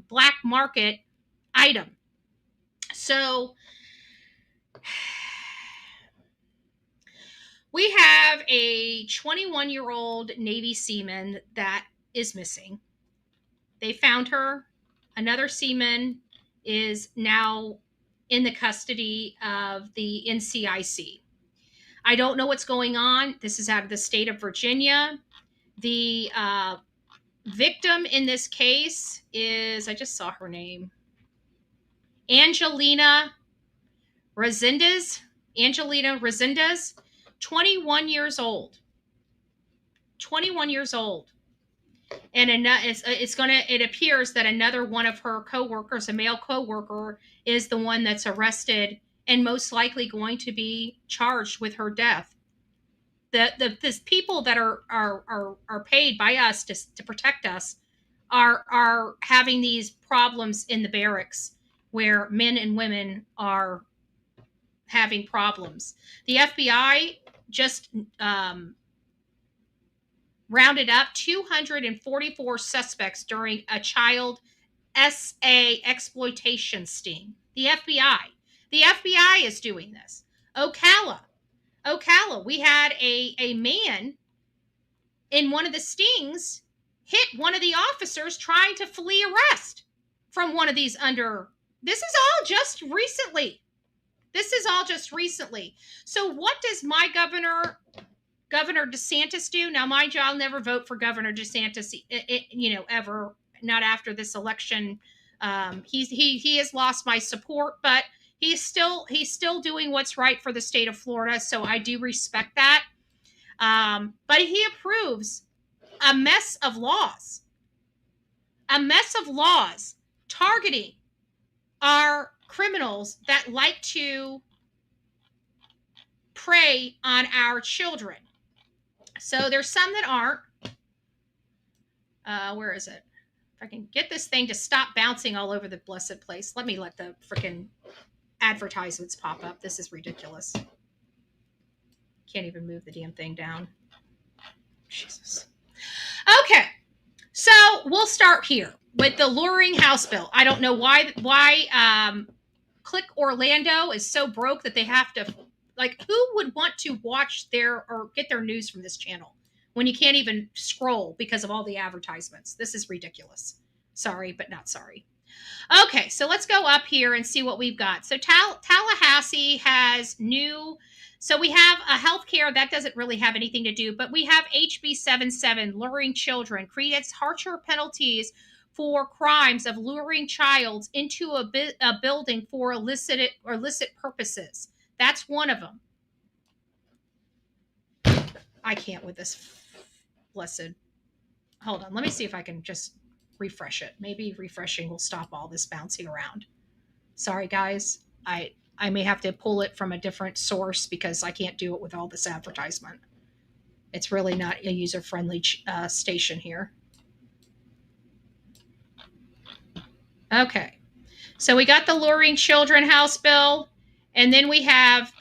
black market item. So we have a 21-year-old Navy seaman that is missing. They found her. Another seaman is now in the custody of the NCIC. I don't know what's going on. This is out of the state of Virginia. The victim in this case is, I just saw her name, Angelina Resendez, 21 years old. 21 years old. And it appears that another one of her coworkers, a male coworker, is the one that's arrested and most likely going to be charged with her death. This people that are paid by us to protect us are having these problems in the barracks where men and women are having problems. The FBI just rounded up 244 suspects during a child SA exploitation sting. The FBI is doing this. Ocala, Ocala, we had a man in one of the stings hit one of the officers trying to flee arrest from one of these this is all just recently. So what does my Governor DeSantis do? Now, mind you, I'll never vote for Governor DeSantis, ever, not after this election. He has lost my support, but he's still doing what's right for the state of Florida. So I do respect that. But he approves a mess of laws targeting our criminals that like to prey on our children. So there's some that aren't. Where is it? If I can get this thing to stop bouncing all over the blessed place. Let me let the freaking advertisements pop up. This is ridiculous. Can't even move the damn thing down. Jesus. Okay. So we'll start here with the luring House bill. I don't know why Click Orlando is so broke that they have to, who would want to watch or get their news from this channel when you can't even scroll because of all the advertisements? This is ridiculous. Sorry, but not sorry. Okay, so let's go up here and see what we've got. So Tallahassee has new. So we have a healthcare that doesn't really have anything to do, but we have HB 77, luring children, creates harsher penalties for crimes of luring child into a building for illicit purposes. That's one of them. I can't with this blessed. Hold on. Let me see if I can just refresh it. Maybe refreshing will stop all this bouncing around. Sorry, guys. I may have to pull it from a different source because I can't do it with all this advertisement. It's really not a user-friendly station here. Okay. So we got the luring children House bill, and then we have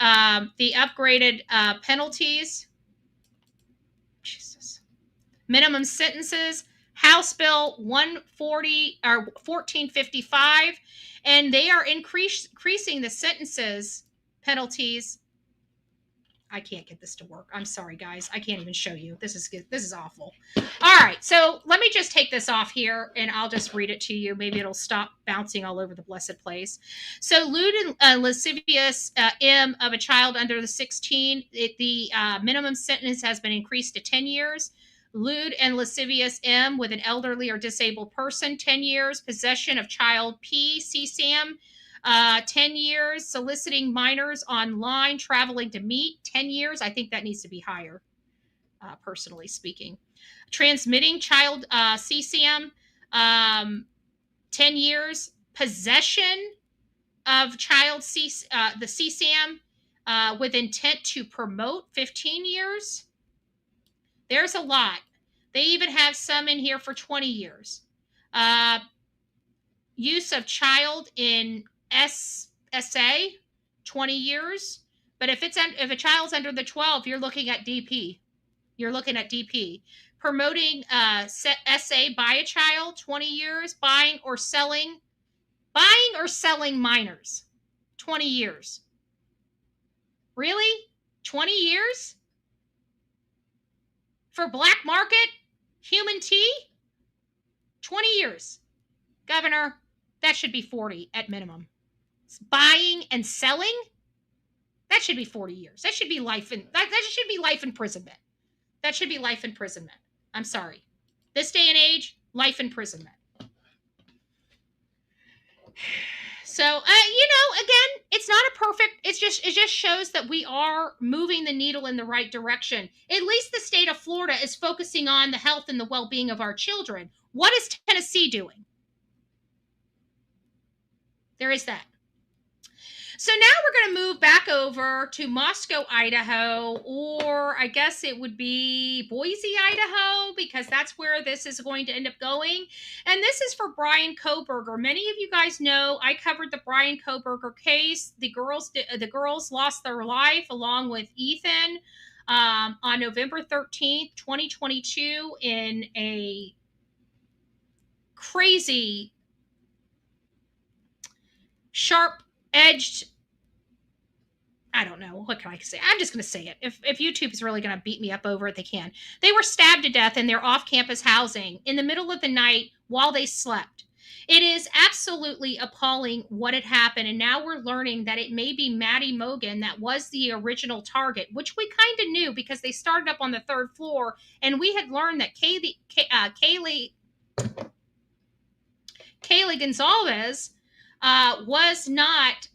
the upgraded penalties. Jesus. Minimum sentences, House Bill 1455, and they are increasing the sentences penalties. I can't get this to work. I'm sorry, guys. I can't even show you. This is awful. All right, so let me just take this off here, and I'll just read it to you. Maybe it'll stop bouncing all over the blessed place. So, lewd and lascivious M of a child under the 16, the minimum sentence has been increased to 10 years. Lewd and lascivious M with an elderly or disabled person, 10 years. Possession of child P, CSAM, 10 years. Soliciting minors online, traveling to meet, 10 years. I think that needs to be higher, personally speaking. Transmitting child CSAM, 10 years. Possession of child the CSAM with intent to promote, 15 years. There's a lot. They even have some in here for 20 years. Use of child in SA, 20 years. But if a child's under the 12, you're looking at DP. Promoting SA by a child, 20 years. Buying or selling minors, 20 years. Really? 20 years? For black market human tea? 20 years. Governor, that should be 40 at minimum. Buying and selling? That should be 40 years. That should be life imprisonment. That should be life imprisonment. I'm sorry. This day and age, life imprisonment. So, again, it's not a perfect, it just shows that we are moving the needle in the right direction. At least the state of Florida is focusing on the health and the well-being of our children. What is Tennessee doing? There is that. So now we're going to move back over to Moscow, Idaho, or I guess it would be Boise, Idaho, because that's where this is going to end up going. And this is for Brian Kohberger. Many of you guys know I covered the Brian Kohberger case. The girls lost their life along with Ethan on November 13th, 2022 in a crazy sharp-edged I don't know. What can I say? I'm just going to say it. If YouTube is really going to beat me up over it, they can. They were stabbed to death in their off-campus housing in the middle of the night while they slept. It is absolutely appalling what had happened. And now we're learning that it may be Maddie Mogen that was the original target, which we kind of knew because they started up on the 3rd floor. And we had learned that Kaylee Gonzalez was not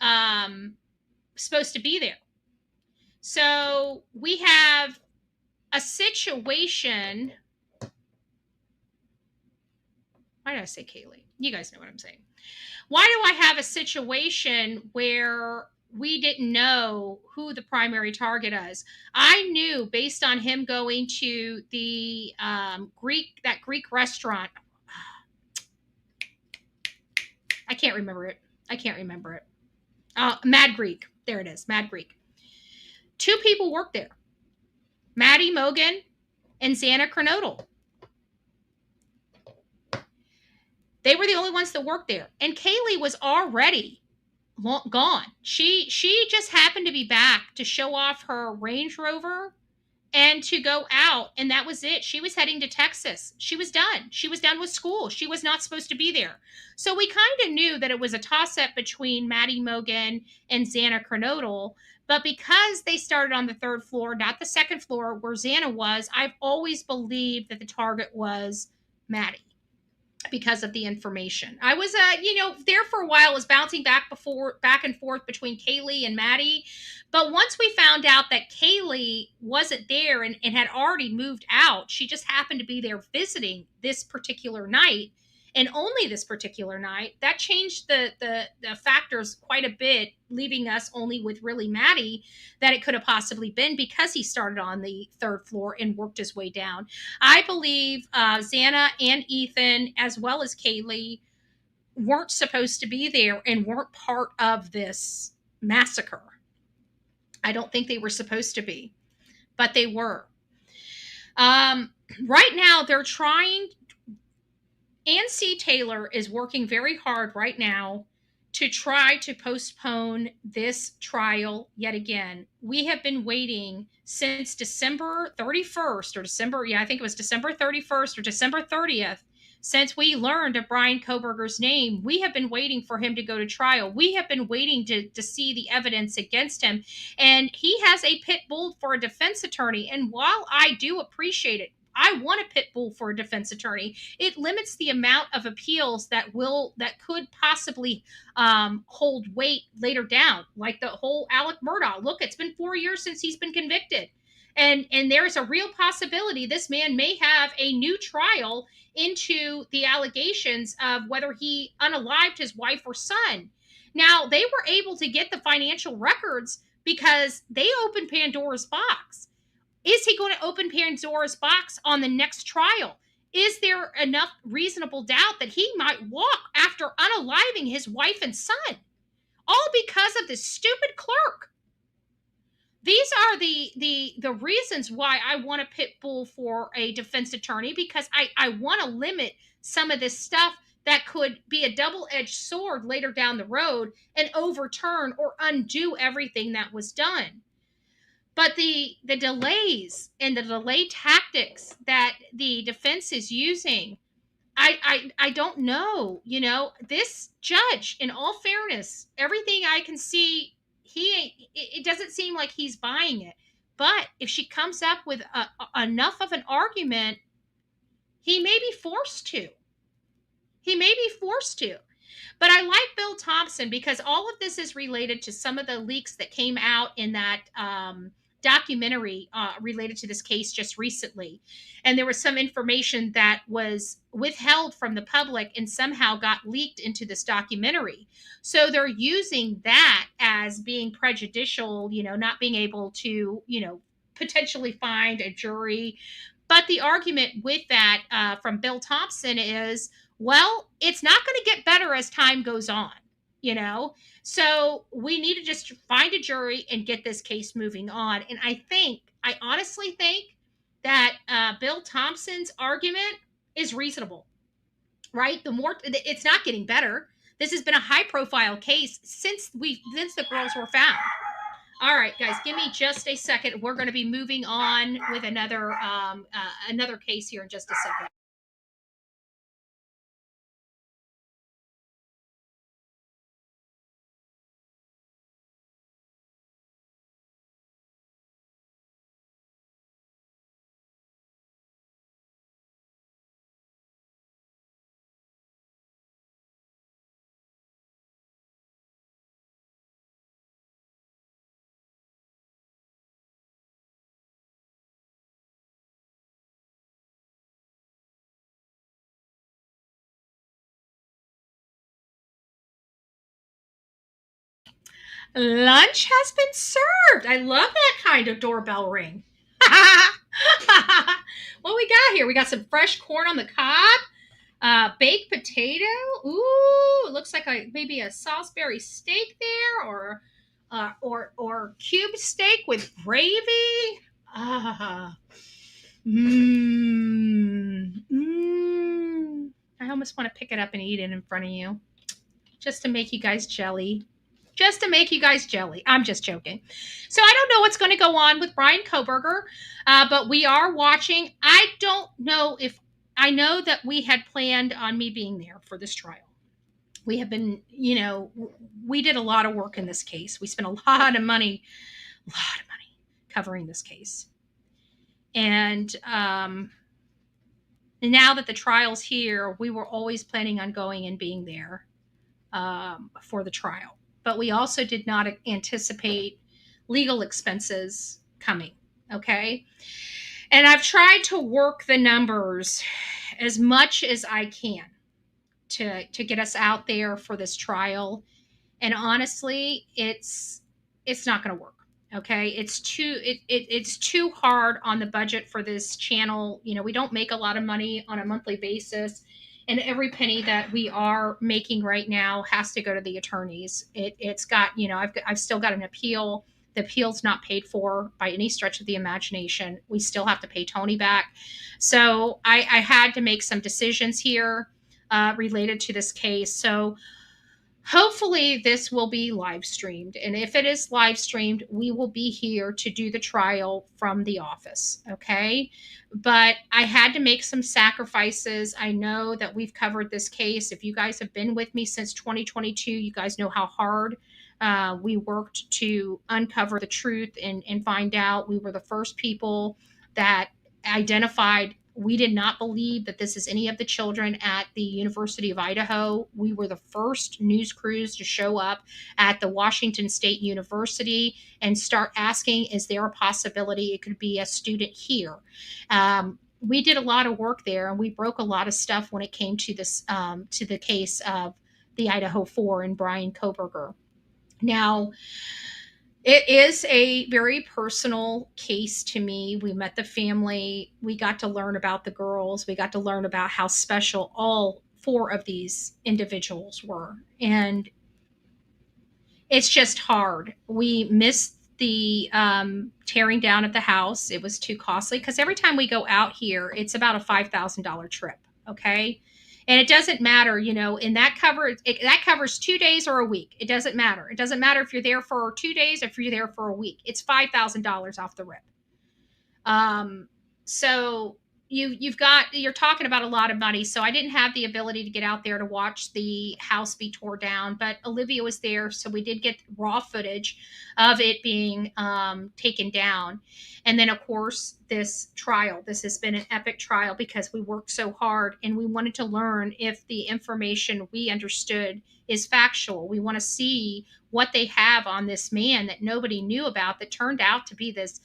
supposed to be there. So we have a situation. Why did I say Kaylee? You guys know what I'm saying. Why do I have a situation where we didn't know who the primary target is? I knew based on him going to the Greek restaurant. I can't remember it. Mad Greek. There it is. Mad Greek. 2 people worked there. Maddie Mogen and Xana Kernodle. They were the only ones that worked there. And Kaylee was already gone. She just happened to be back to show off her Range Rover and to go out. And that was it. She was heading to Texas. She was done. She was done with school. She was not supposed to be there. So we kind of knew that it was a toss-up between Maddie Mogen and Xana Kernodle. But because they started on the 3rd floor, not the 2nd floor where Xana was, I've always believed that the target was Maddie because of the information. I was, there for a while. It was bouncing back and forth between Kaylee and Maddie. But once we found out that Kaylee wasn't there and had already moved out, she just happened to be there visiting this particular night. And only this particular night, that changed the factors quite a bit, leaving us only with really Maddie that it could have possibly been because he started on the 3rd floor and worked his way down. I believe Xana and Ethan, as well as Kaylee, weren't supposed to be there and weren't part of this massacre. I don't think they were supposed to be, but they were. Right now, they're trying. Ann C. Taylor is working very hard right now to try to postpone this trial yet again. We have been waiting since December 31st I think it was December 31st or December 30th, since we learned of Bryan Kohberger's name. We have been waiting for him to go to trial. We have been waiting to see the evidence against him. And he has a pit bull for a defense attorney. And while I do appreciate it, I want a pit bull for a defense attorney. It limits the amount of appeals that could possibly hold weight later down, like the whole Alec Murdaugh. Look, it's been 4 years since he's been convicted, and there's a real possibility this man may have a new trial into the allegations of whether he unalived his wife or son. Now, they were able to get the financial records because they opened Pandora's box. Is he going to open Pandora's box on the next trial? Is there enough reasonable doubt that he might walk after unaliving his wife and son? All because of this stupid clerk. These are the reasons why I want a pit bull for a defense attorney, because I want to limit some of this stuff that could be a double-edged sword later down the road and overturn or undo everything that was done. But the delays and the delay tactics that the defense is using, I don't know. This judge, in all fairness, everything I can see, it doesn't seem like he's buying it. But if she comes up with enough of an argument, he may be forced to. But I like Bill Thompson because all of this is related to some of the leaks that came out in that documentary related to this case just recently. And there was some information that was withheld from the public and somehow got leaked into this documentary. So they're using that as being prejudicial, not being able to, potentially find a jury. But the argument with that from Bill Thompson is, well, it's not going to get better as time goes on, So we need to just find a jury and get this case moving on. And I honestly think that Bill Thompson's argument is reasonable, right? It's not getting better. This has been a high profile case since the girls were found. All right, guys, give me just a second. We're going to be moving on with another case here in just a second. Lunch has been served. I love that kind of doorbell ring. What we got here? We got some fresh corn on the cob, baked potato. Ooh, it looks like maybe a Salisbury steak there, or cube steak with gravy. Ah, I almost want to pick it up and eat it in front of you, just to make you guys jelly. Just to make you guys jelly. I'm just joking. So I don't know what's going to go on with Bryan Kohberger, but we are watching. I don't know if I know that we had planned on me being there for this trial. We have been, we did a lot of work in this case. We spent a lot of money covering this case. And now that the trial's here, we were always planning on going and being there for the trial. But we also did not anticipate legal expenses coming. Okay. And I've tried to work the numbers as much as I can to get us out there for this trial. And honestly, it's not going to work. Okay. It's too hard on the budget for this channel. We don't make a lot of money on a monthly basis. And every penny that we are making right now has to go to the attorneys. It's got, I've still got an appeal. The appeal's not paid for by any stretch of the imagination. We still have to pay Tony back. So I had to make some decisions here related to this case. So hopefully this will be live streamed. And if it is live streamed, we will be here to do the trial from the office. Okay. But I had to make some sacrifices. I know that we've covered this case. If you guys have been with me since 2022, you guys know how hard we worked to uncover the truth and find out. We were the first people that identified. We did not believe that this is any of the children at the University of Idaho. We were the first news crews to show up at the Washington State University and start asking, is there a possibility it could be a student here? We did a lot of work there, and we broke a lot of stuff when it came to this, to the case of the Idaho 4 and Bryan Kohberger. Now, it is a very personal case to me. We met the family. We got to learn about the girls. We got to learn about how special all 4 of these individuals were. And it's just hard. We missed the tearing down of the house. It was too costly because every time we go out here, it's about a $5,000 trip. Okay. And it doesn't matter, and that covers 2 days or a week. It doesn't matter. It doesn't matter if you're there for 2 days, or if you're there for a week. It's $5,000 off the rip. So you're talking about a lot of money. So I didn't have the ability to get out there to watch the house be tore down, but Olivia was there. So we did get raw footage of it being taken down. And then, of course, this trial. This has been an epic trial because we worked so hard and we wanted to learn if the information we understood is factual. We want to see what they have on this man that nobody knew about, that turned out to be this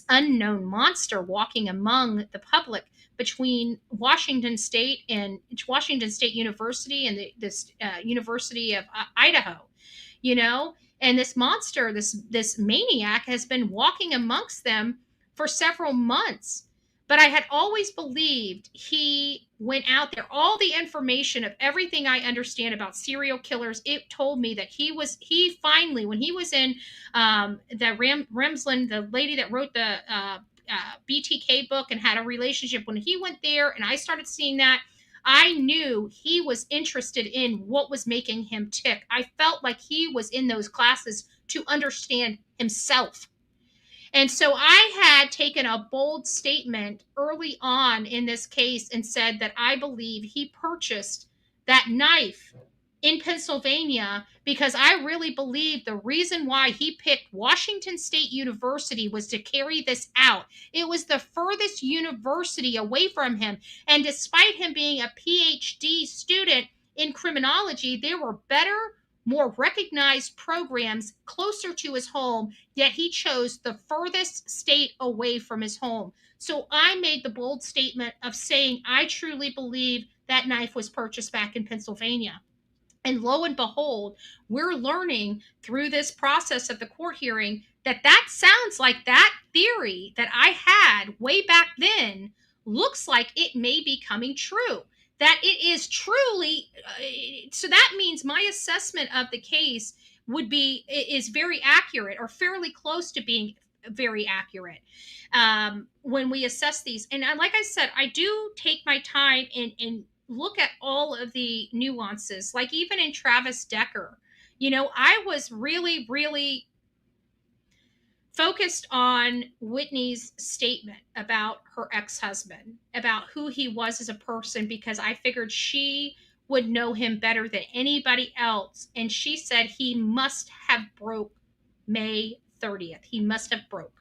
unknown monster walking among the public between Washington State and Washington State University and this University of Idaho, and this monster, this maniac has been walking amongst them for several months. But I had always believed he went out there. All the information of everything I understand about serial killers, it told me that he finally, when he was in the Remslin, the lady that wrote the BTK book and had a relationship, when he went there and I started seeing that, I knew he was interested in what was making him tick. I felt like he was in those classes to understand himself. And so I had taken a bold statement early on in this case and said that I believe he purchased that knife in Pennsylvania because I really believe the reason why he picked Washington State University was to carry this out. It was the furthest university away from him. And despite him being a PhD student in criminology, there were better, more recognized programs closer to his home, yet he chose the furthest state away from his home. So I made the bold statement of saying I truly believe that knife was purchased back in Pennsylvania. And lo and behold, we're learning through this process of the court hearing that that sounds like that theory that I had way back then looks like it may be coming true. That it is truly, so that means my assessment of the case is very accurate or fairly close to being very accurate when we assess these. And like I said, I do take my time and look at all of the nuances. Like even in Travis Decker, I was really, really focused on Whitney's statement about her ex-husband, about who he was as a person, because I figured she would know him better than anybody else. And she said he must have broke May 30th. He must have broke.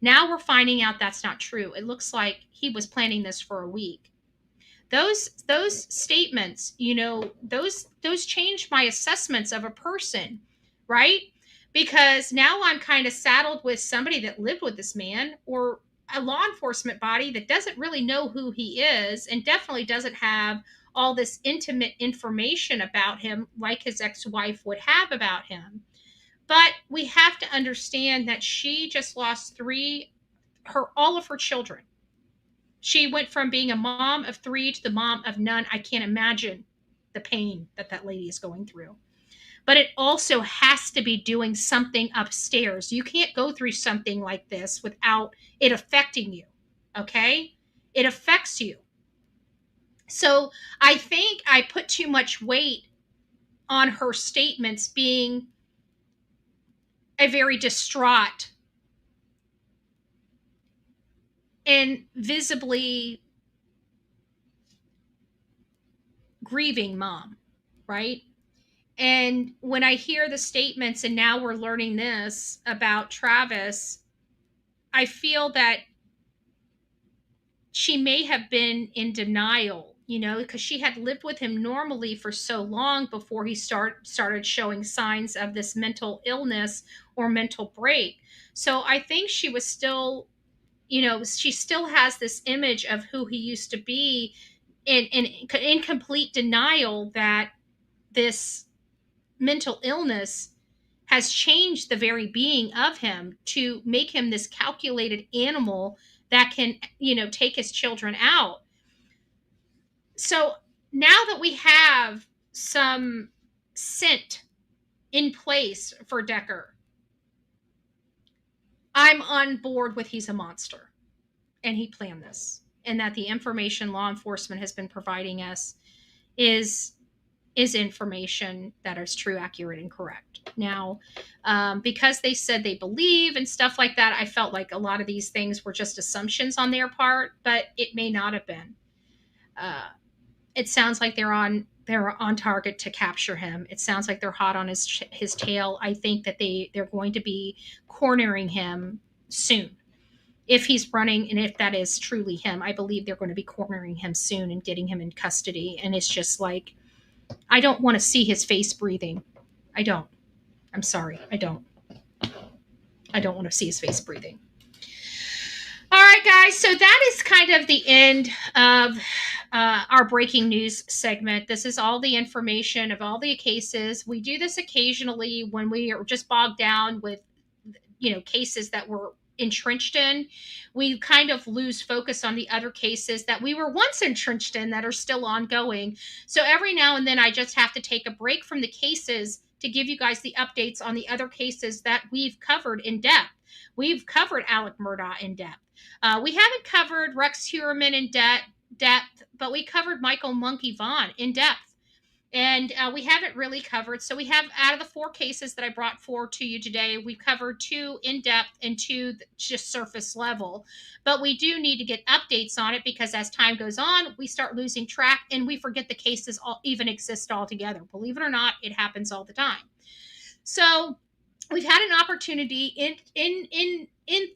Now we're finding out that's not true. It looks like he was planning this for a week. Those statements, those changed my assessments of a person, right? Because now I'm kind of saddled with somebody that lived with this man, or a law enforcement body that doesn't really know who he is and definitely doesn't have all this intimate information about him like his ex-wife would have about him. But we have to understand that she just lost all of her children. She went from being a mom of 3 to the mom of none. I can't imagine the pain that lady is going through. But it also has to be doing something upstairs. You can't go through something like this without it affecting you, okay? It affects you. So I think I put too much weight on her statements being a very distraught and visibly grieving mom, right? And when I hear the statements, and now we're learning this about Travis, I feel that she may have been in denial, because she had lived with him normally for so long before he started showing signs of this mental illness or mental break. So I think she was still, she still has this image of who he used to be in complete denial that this mental illness has changed the very being of him to make him this calculated animal that can, take his children out. So now that we have some scent in place for Decker, I'm on board with he's a monster and he planned this, and that the information law enforcement has been providing us is information that is true, accurate, and correct. Now, because they said they believe and stuff like that, I felt like a lot of these things were just assumptions on their part, but it may not have been. It sounds like they're on target to capture him. It sounds like they're hot on his tail. I think that they're going to be cornering him soon. If he's running, and if that is truly him, I believe they're going to be cornering him soon and getting him in custody. And it's just like, I don't want to see his face breathing. I don't. I'm sorry. I don't want to see his face breathing. All right, guys. So that is kind of the end of our breaking news segment. This is all the information of all the cases. We do this occasionally when we are just bogged down with, cases that we're entrenched in. We kind of lose focus on the other cases that we were once entrenched in that are still ongoing. So every now and then I just have to take a break from the cases to give you guys the updates on the other cases that we've covered in depth. We've covered Alec Murdaugh in depth. We haven't covered Rex Heuermann in depth, but we covered Michael Monkey Vaughn in depth. And we haven't really covered. So we have, out of the 4 cases that I brought forward to you today, we've covered 2 in depth and 2 just surface level. But we do need to get updates on it, because as time goes on, we start losing track and we forget the cases even exist altogether. Believe it or not, it happens all the time. So we've had an opportunity in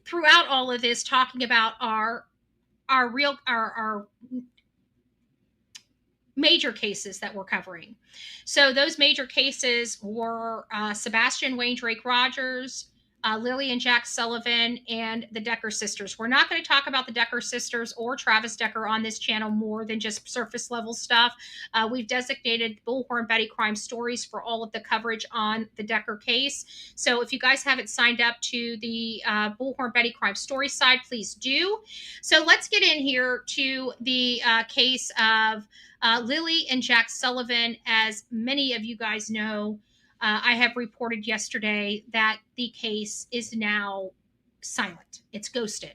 throughout all of this, talking about our major cases that we're covering. So those major cases were Sebastian Rogers, Lilly and Jack Sullivan, and the Decker sisters. We're not going to talk about the Decker sisters or Travis Decker on this channel more than just surface level stuff. We've designated Bullhorn Betty crime stories for all of the coverage on the Decker case. So if you guys haven't signed up to the Bullhorn Betty crime story side, please do. So let's get in here to the case of Lilly and Jack Sullivan. As many of you guys know, I have reported yesterday that the case is now silent. It's ghosted.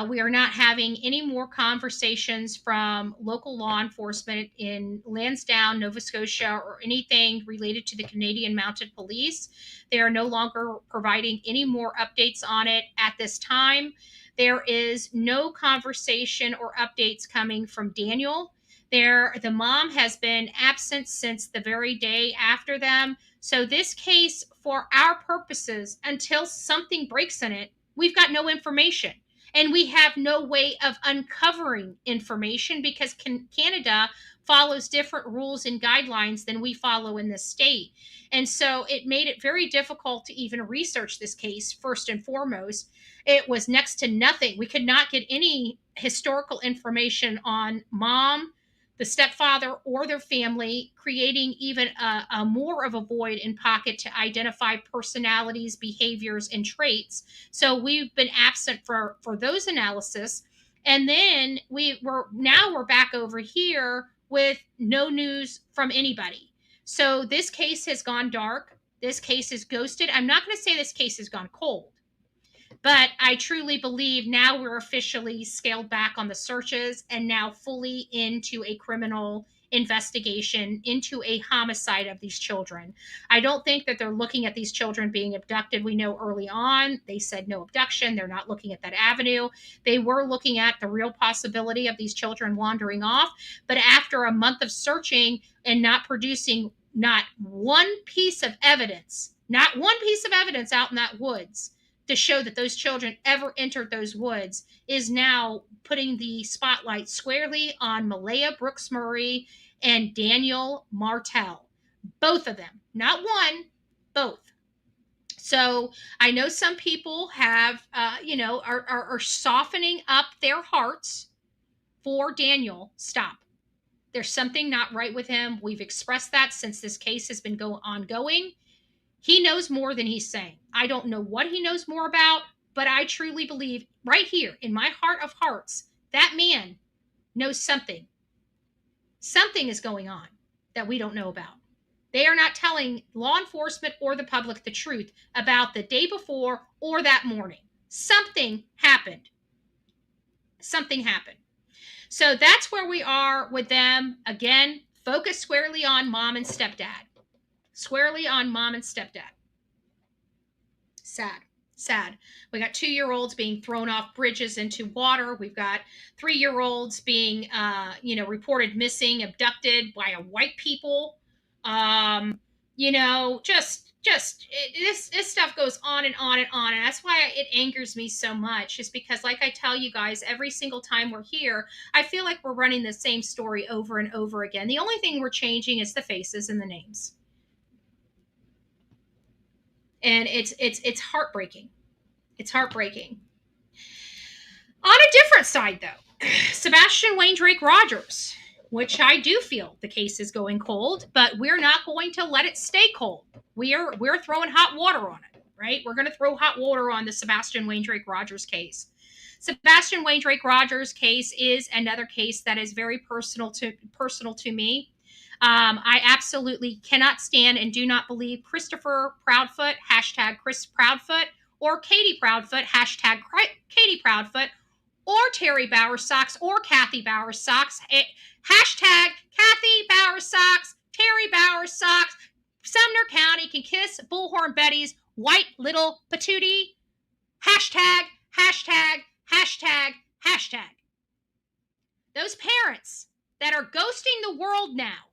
We are not having any more conversations from local law enforcement in Lansdowne, Nova Scotia, or anything related to the Canadian Mounted Police. They are no longer providing any more updates on it at this time. There is no conversation or updates coming from Daniel. The mom has been absent since the very day after them. So this case, for our purposes, until something breaks in it, we've got no information. And we have no way of uncovering information, because Canada follows different rules and guidelines than we follow in this state. And so it made it very difficult to even research this case, first and foremost. It was next to nothing. We could not get any historical information on mom, the stepfather, or their family, creating even a more of a void in pocket to identify personalities, behaviors, and traits. So we've been absent for those analysis. And then we're back over here with no news from anybody. So this case has gone dark. This case is ghosted. I'm not going to say this case has gone cold, but I truly believe now we're officially scaled back on the searches and now fully into a criminal investigation into a homicide of these children. I don't think that they're looking at these children being abducted. We know early on they said no abduction. They're not looking at that avenue. They were looking at the real possibility of these children wandering off. But after a month of searching and not producing not one piece of evidence out in that woods to show that those children ever entered those woods, is now putting the spotlight squarely on Malehya Brooks-Murray and Daniel Martell. Both of them. Not one, both. So I know some people have, are softening up their hearts for Daniel. Stop. There's something not right with him. We've expressed that since this case has been ongoing. He knows more than he's saying. I don't know what he knows more about, but I truly believe right here in my heart of hearts, that man knows something. Something is going on that we don't know about. They are not telling law enforcement or the public the truth about the day before or that morning. Something happened. Something happened. So that's where we are with them. Again, focus squarely on mom and stepdad. Squarely on mom and stepdad. Sad. We got 2-year-olds being thrown off bridges into water. We've got 3-year-olds being, reported missing, abducted by white people. This stuff goes on and on and on. And that's why it angers me so much, is because, like I tell you guys, every single time we're here, I feel like we're running the same story over and over again. The only thing we're changing is the faces and the names. And it's heartbreaking. It's heartbreaking. On a different side, though, Sebastian Rogers, which I do feel the case is going cold, but we're not going to let it stay cold. We're throwing hot water on it, right? We're going to throw hot water on the Sebastian Rogers case. Sebastian Rogers case is another case that is very personal to me. I absolutely cannot stand and do not believe Christopher Proudfoot, hashtag Chris Proudfoot, or Katie Proudfoot, hashtag Katie Proudfoot, or Terry Bowersocks, or Kathy Bowersocks, hashtag Kathy Bowersocks, Terry Bowers socks. Sumner County can kiss Bullhorn Betty's white little patootie. Hashtag, hashtag, hashtag, hashtag. Those parents that are ghosting the world now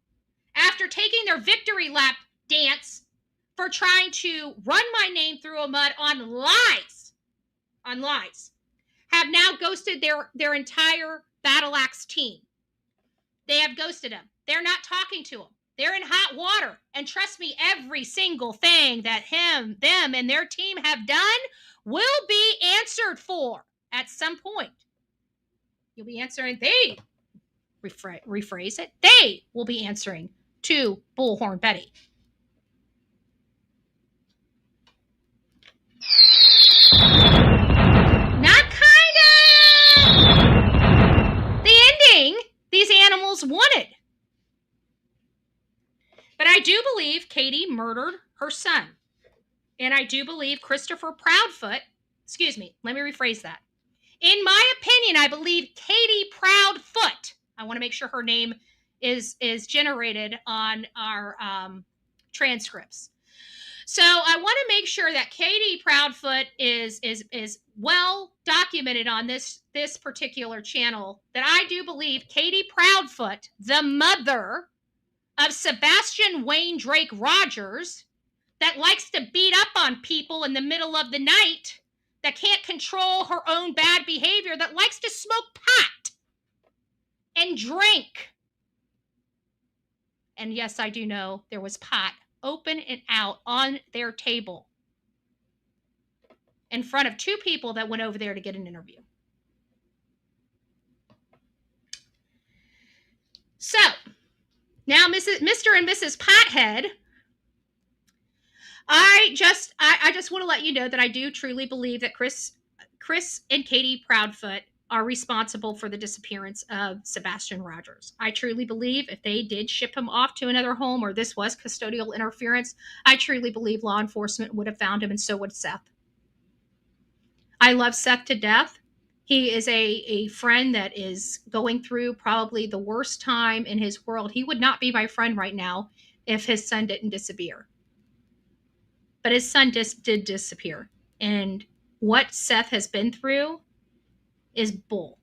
after taking their victory lap dance for trying to run my name through a mud on lies, have now ghosted their entire Battle Axe team. They have ghosted them. They're not talking to them. They're in hot water. And trust me, every single thing that them, and their team have done will be answered for at some point. You'll be answering, they, rephrase it, they will be answering to Bullhorn Betty. Not kinda. The ending these animals wanted. But I do believe Katie murdered her son. And I do believe Christopher Proudfoot, excuse me, let me rephrase that. In my opinion, I believe Katie Proudfoot, I want to make sure her name is generated on our transcripts. So I want to make sure that Katie Proudfoot is well documented on this particular channel, that I do believe Katie Proudfoot, the mother of Sebastian Wayne Drake Rogers, that likes to beat up on people in the middle of the night, that can't control her own bad behavior, that likes to smoke pot and drink. And yes, I do know there was pot open and out on their table in front of two people that went over there to get an interview. So now Mr. and Mrs. Pothead, I just want to let you know that I do truly believe that Chris and Katie Proudfoot are responsible for the disappearance of Sebastian Rogers. I truly believe if they did ship him off to another home, or this was custodial interference, I truly believe law enforcement would have found him, and so would Seth. I love Seth to death. He is a friend that is going through probably the worst time in his world. He would not be my friend right now if his son didn't disappear. But his son did disappear. And what Seth has been through is bull.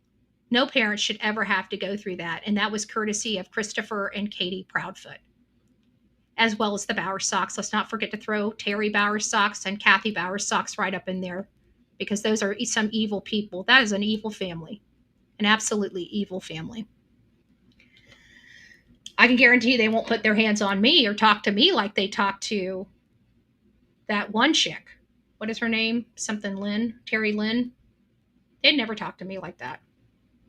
No parent should ever have to go through that. And that was courtesy of Christopher and Katie Proudfoot, as well as the Bowers socks. Let's not forget to throw Terry Bowers socks and Kathy Bowers socks right up in there, because those are some evil people. That is an evil family, an absolutely evil family. I can guarantee they won't put their hands on me or talk to me like they talked to that one chick. What is her name? Something Lynn, Terry Lynn. They'd never talk to me like that.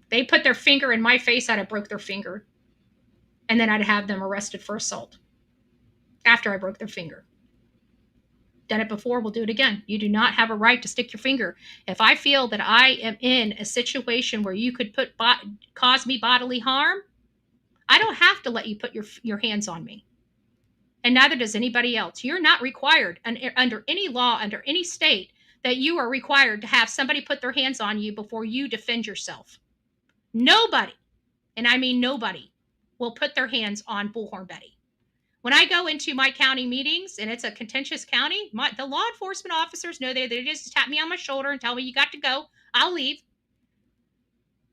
They put their finger in my face, I'd have broke their finger. And then I'd have them arrested for assault after I broke their finger. Done it before, we'll do it again. You do not have a right to stick your finger. If I feel that I am in a situation where you could cause me bodily harm, I don't have to let you put your hands on me. And neither does anybody else. You're not required under any law, under any state, that you are required to have somebody put their hands on you before you defend yourself. Nobody, and I mean nobody, will put their hands on Bullhorn Betty. When I go into my county meetings, and it's a contentious county, the law enforcement officers know they just tap me on my shoulder and tell me, you got to go, I'll leave.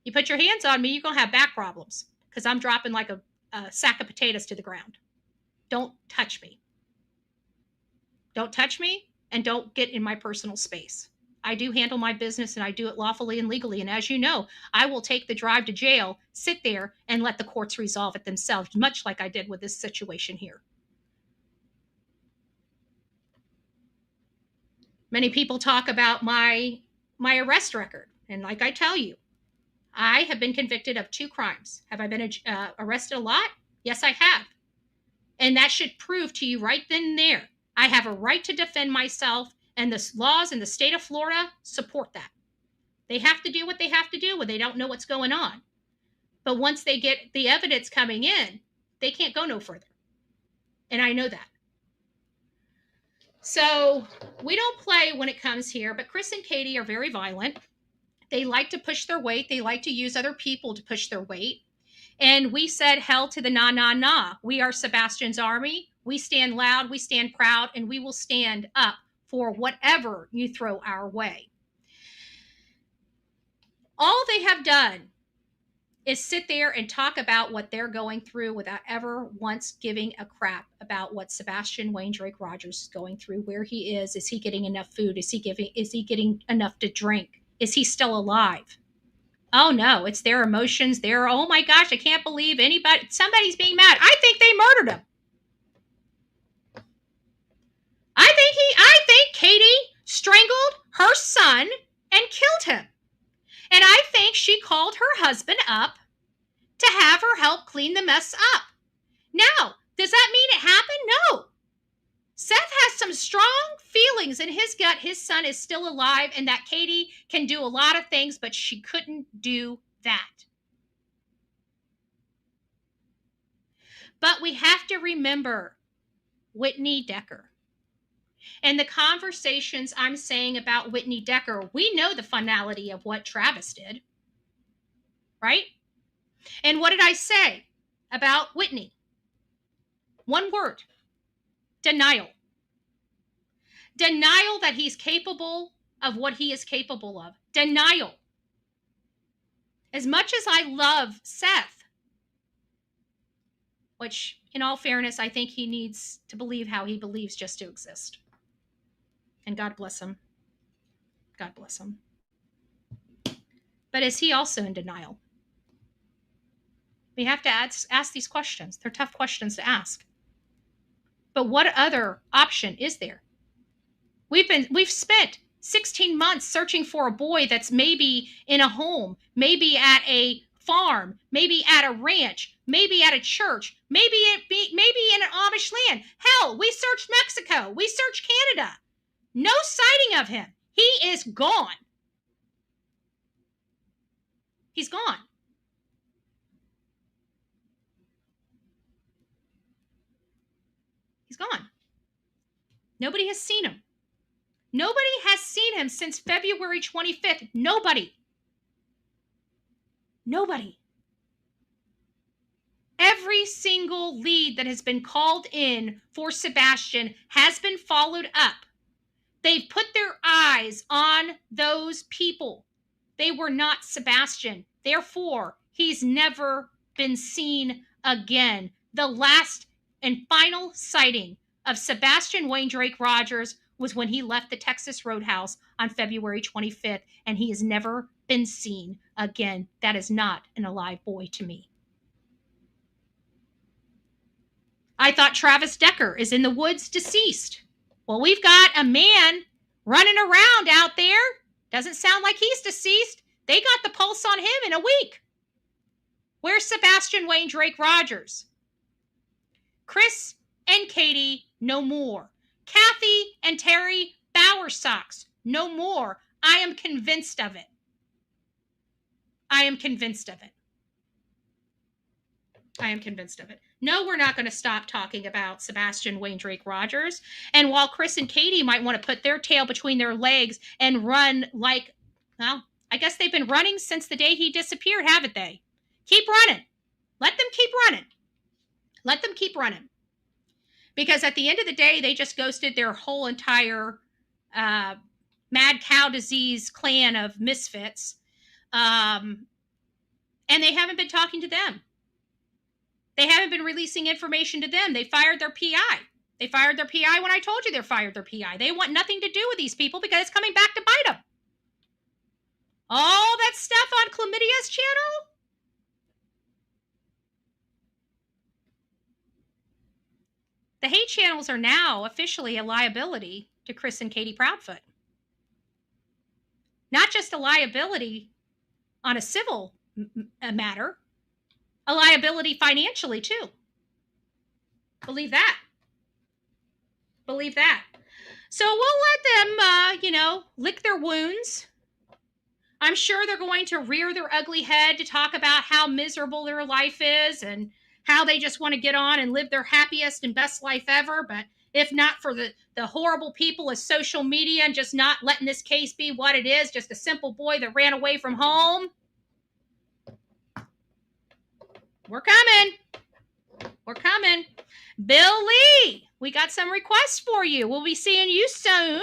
You put your hands on me, you're going to have back problems, because I'm dropping like a sack of potatoes to the ground. Don't touch me. Don't touch me, and don't get in my personal space. I do handle my business, and I do it lawfully and legally. And as you know, I will take the drive to jail, sit there, and let the courts resolve it themselves, much like I did with this situation here. Many people talk about my arrest record. And like I tell you, I have been convicted of 2 crimes. Have I been arrested a lot? Yes, I have. And that should prove to you right then and there, I have a right to defend myself, and the laws in the state of Florida support that. They have to do what they have to do when they don't know what's going on. But once they get the evidence coming in, they can't go no further. And I know that. So we don't play when it comes here, but Chris and Katie are very violent. They like to push their weight. They like to use other people to push their weight. And we said hell to the nah, nah, nah. We are Sebastian's army. We stand loud, we stand proud, and we will stand up for whatever you throw our way. All they have done is sit there and talk about what they're going through without ever once giving a crap about what Sebastian Wayne Drake Rogers is going through, where he is. Is he getting enough food? Is he getting enough to drink? Is he still alive? Oh no, it's their emotions. Oh my gosh, I can't believe somebody's being mad. I think they murdered him. I think Katie strangled her son and killed him. And I think she called her husband up to have her help clean the mess up. Now, does that mean it happened? No. Seth has some strong feelings in his gut. His son is still alive and that Katie can do a lot of things, but she couldn't do that. But we have to remember Whitney Decker. And the conversations I'm saying about Whitney Decker, we know the finality of what Travis did, right? And what did I say about Whitney? One word: denial. Denial that he's capable of what he is capable of. Denial. As much as I love Seth, which in all fairness, I think he needs to believe how he believes just to exist. And God bless him. God bless him. But is he also in denial? We have to ask these questions. They're tough questions to ask. But what other option is there? We've spent 16 months searching for a boy that's maybe in a home, maybe at a farm, maybe at a ranch, maybe at a church, maybe in an Amish land. Hell, we searched Mexico. We searched Canada. No sighting of him. He is gone. He's gone. He's gone. Nobody has seen him. Nobody has seen him since February 25th. Nobody. Every single lead that has been called in for Sebastian has been followed up. They've put their eyes on those people. They were not Sebastian. Therefore, he's never been seen again. The last and final sighting of Sebastian Wayne Drake Rogers was when he left the Texas Roadhouse on February 25th, and he has never been seen again. That is not an alive boy to me. I thought Travis Decker is in the woods deceased. Well, we've got a man running around out there. Doesn't sound like he's deceased. They got the pulse on him in a week. Where's Sebastian Wayne Drake Rogers? Chris and Katie, no more. Kathy and Terry Bowersox, no more. I am convinced of it. No, we're not going to stop talking about Sebastian Wayne Drake Rogers. And while Chris and Katie might want to put their tail between their legs and run like, well, I guess they've been running since the day he disappeared, haven't they? Keep running. Let them keep running. Because at the end of the day, they just ghosted their whole entire mad cow disease clan of misfits. And they haven't been talking to them. They haven't been releasing information to them. They fired their PI. They fired their PI when I told you they fired their PI. They want nothing to do with these people because it's coming back to bite them. All that stuff on Chlamydia's channel? The hate channels are now officially a liability to Chris and Katie Proudfoot. Not just a liability on a civil matter, a liability financially too. Believe that. So we'll let them, lick their wounds. I'm sure they're going to rear their ugly head to talk about how miserable their life is and how they just want to get on and live their happiest and best life ever. But if not for the horrible people of social media and just not letting this case be what it is, just a simple boy that ran away from home. We're coming. We're coming. Bill Lee, we got some requests for you. We'll be seeing you soon.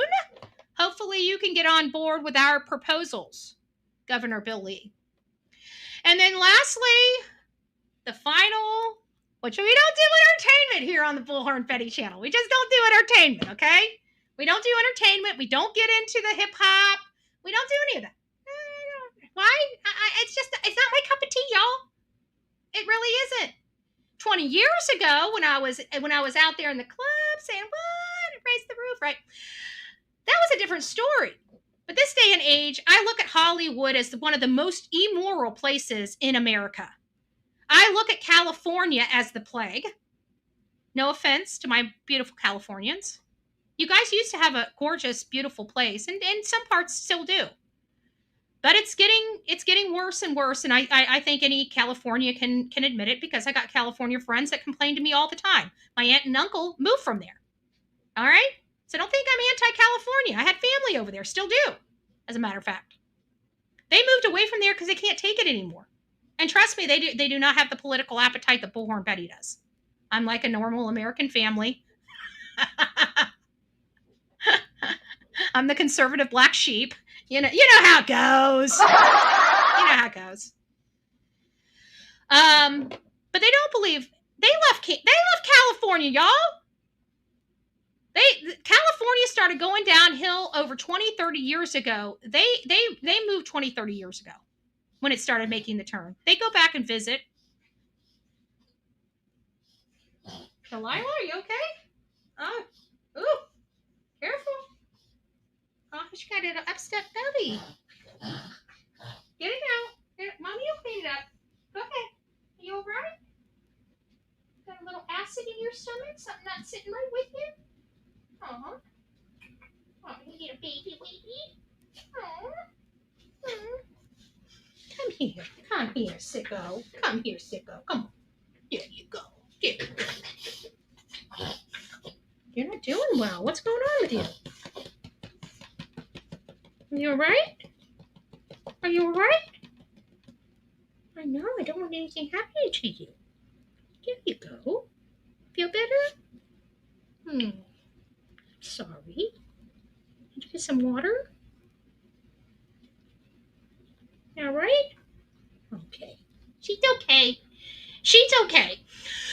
Hopefully you can get on board with our proposals, Governor Bill Lee. And then lastly, the final, which we don't do entertainment here on the Bullhorn Betty channel. We just don't do entertainment, okay? We don't do entertainment. We don't get into the hip hop. We don't do any of that. Why? It's not my cup of tea, y'all. It really isn't. 20 years ago, when I was out there in the club saying, what? Raise the roof, right? That was a different story. But this day and age, I look at Hollywood as one of the most immoral places in America. I look at California as the plague. No offense to my beautiful Californians. You guys used to have a gorgeous, beautiful place, and some parts still do. But it's getting worse and worse, and I think any California can admit it, because I got California friends that complain to me all the time. My aunt and uncle moved from there. All right? So don't think I'm anti-California. I had family over there, still do, as a matter of fact. They moved away from there because they can't take it anymore. And trust me, they do not have the political appetite that Bullhorn Betty does. I'm like a normal American family. I'm the conservative black sheep. You know how it goes. You know how it goes. But they don't believe they left California, y'all. California started going downhill over 20, 30 years ago. They moved 20, 30 years ago when it started making the turn. They go back and visit. Delilah, are you okay? Oh, ooh, careful. Oh, she got an upset belly. Get it out. Mommy will clean it up. Go ahead. Are you all right? Got a little acid in your stomach? Something not sitting right with you? Oh, you need a baby. Oh. Come here, sicko. Come here, sicko. Come on. There you go. There you go. You're not doing well. What's going on with you? Are you all right? Are you all right? I know. I don't want anything happening to you. There you go. Feel better? Sorry. Did you get some water? All right? Okay. She's okay. She's okay.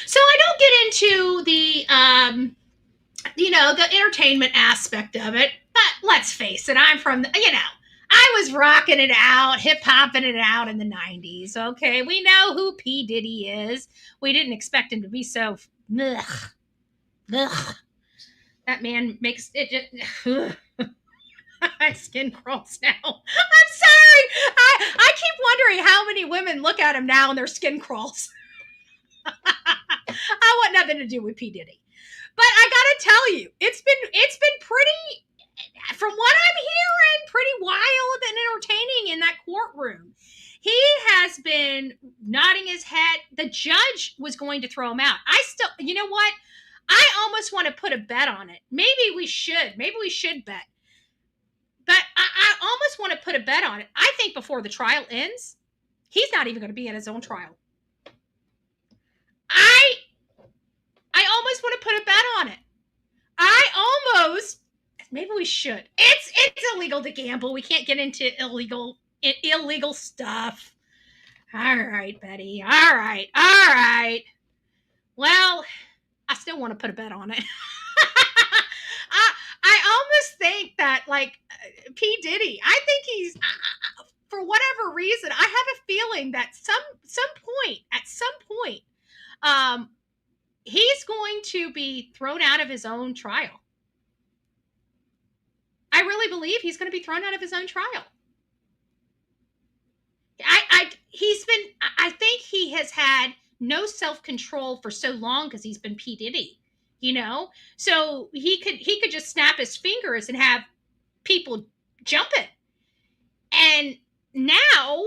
So I don't get into the, the entertainment aspect of it. But let's face it, I'm from, I was rocking it out, hip-hopping it out in the 90s, okay? We know who P. Diddy is. We didn't expect him to be so, ugh. That man makes it just, my skin crawls now. I'm sorry. I keep wondering how many women look at him now and their skin crawls. I want nothing to do with P. Diddy. But I gotta tell you, it's been pretty, from what I'm hearing, pretty wild and entertaining in that courtroom. He has been nodding his head. The judge was going to throw him out. You know what? I almost want to put a bet on it. Maybe we should bet. But I almost want to put a bet on it. I think before the trial ends, he's not even going to be at his own trial. I almost want to put a bet on it. Maybe we should. It's illegal to gamble. We can't get into illegal stuff. All right, Betty. All right. Well, I still want to put a bet on it. I almost think that, like, P. Diddy, I think he's, for whatever reason, I have a feeling that at some point, he's going to be thrown out of his own trial. I really believe he's going to be thrown out of his own trial. I think he has had no self-control for so long because he's been P. Diddy, so he could just snap his fingers and have people jumping. And now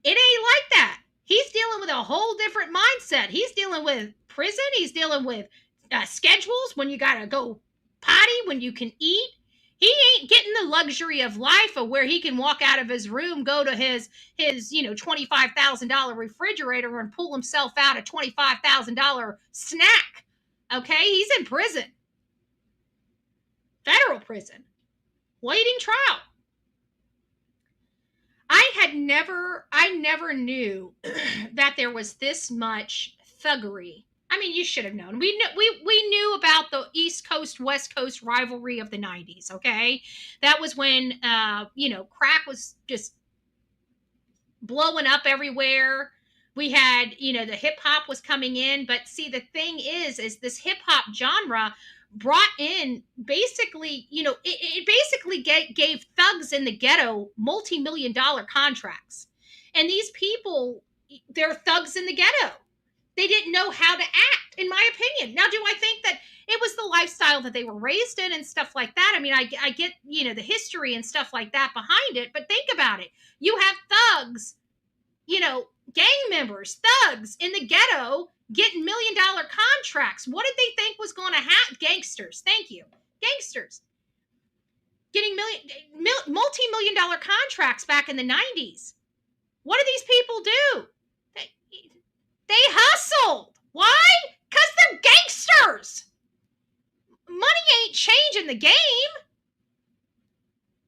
it ain't like that. He's dealing with a whole different mindset. He's dealing with prison. He's dealing with schedules, when you got to go potty, when you can eat. He ain't getting the luxury of life of where he can walk out of his room, go to his $25,000 refrigerator and pull himself out a $25,000 snack. Okay, he's in prison, federal prison, waiting trial. I never knew that there was this much thuggery. I mean, you should have known. We knew about the East Coast, West Coast rivalry of the 90s, okay? That was when, crack was just blowing up everywhere. We had, the hip hop was coming in. But see, the thing is this hip hop genre brought in basically, it basically gave thugs in the ghetto multi-million-dollar contracts. And these people, they're thugs in the ghetto. They didn't know how to act, in my opinion. Now, do I think that it was the lifestyle that they were raised in and stuff like that? I mean, I get, the history and stuff like that behind it, but think about it. You have thugs, gang members, thugs in the ghetto getting $1 million contracts. What did they think was going to happen? Gangsters. Thank you. Gangsters. Getting multi-million-dollar contracts back in the 90s. What did these people do? They hustled. Why? Because they're gangsters. Money ain't changing the game.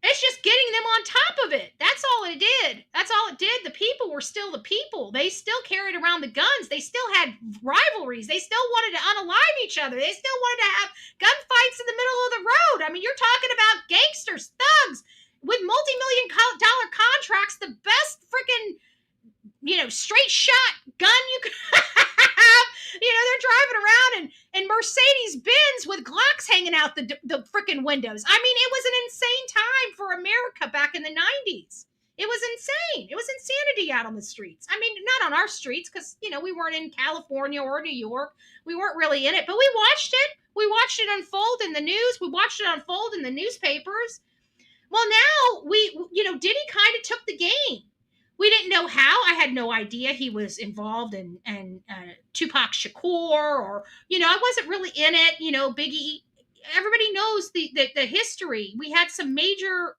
It's just getting them on top of it. That's all it did. That's all it did. The people were still the people. They still carried around the guns. They still had rivalries. They still wanted to unalive each other. They still wanted to have gunfights in the middle of the road. I mean, you're talking about gangsters, thugs with multi-million-dollar contracts, the best freaking, straight shot gun you could have. They're driving around in Mercedes Benz with Glocks hanging out the freaking windows. I mean, it was an insane time for America back in the 90s. It was insane. It was insanity out on the streets. I mean, not on our streets because, we weren't in California or New York. We weren't really in it, but we watched it. We watched it unfold in the news. We watched it unfold in the newspapers. Well, now Diddy kind of took the game. We didn't know how. I had no idea he was involved in Tupac Shakur, or, I wasn't really in it. Biggie. Everybody knows the history. We had some major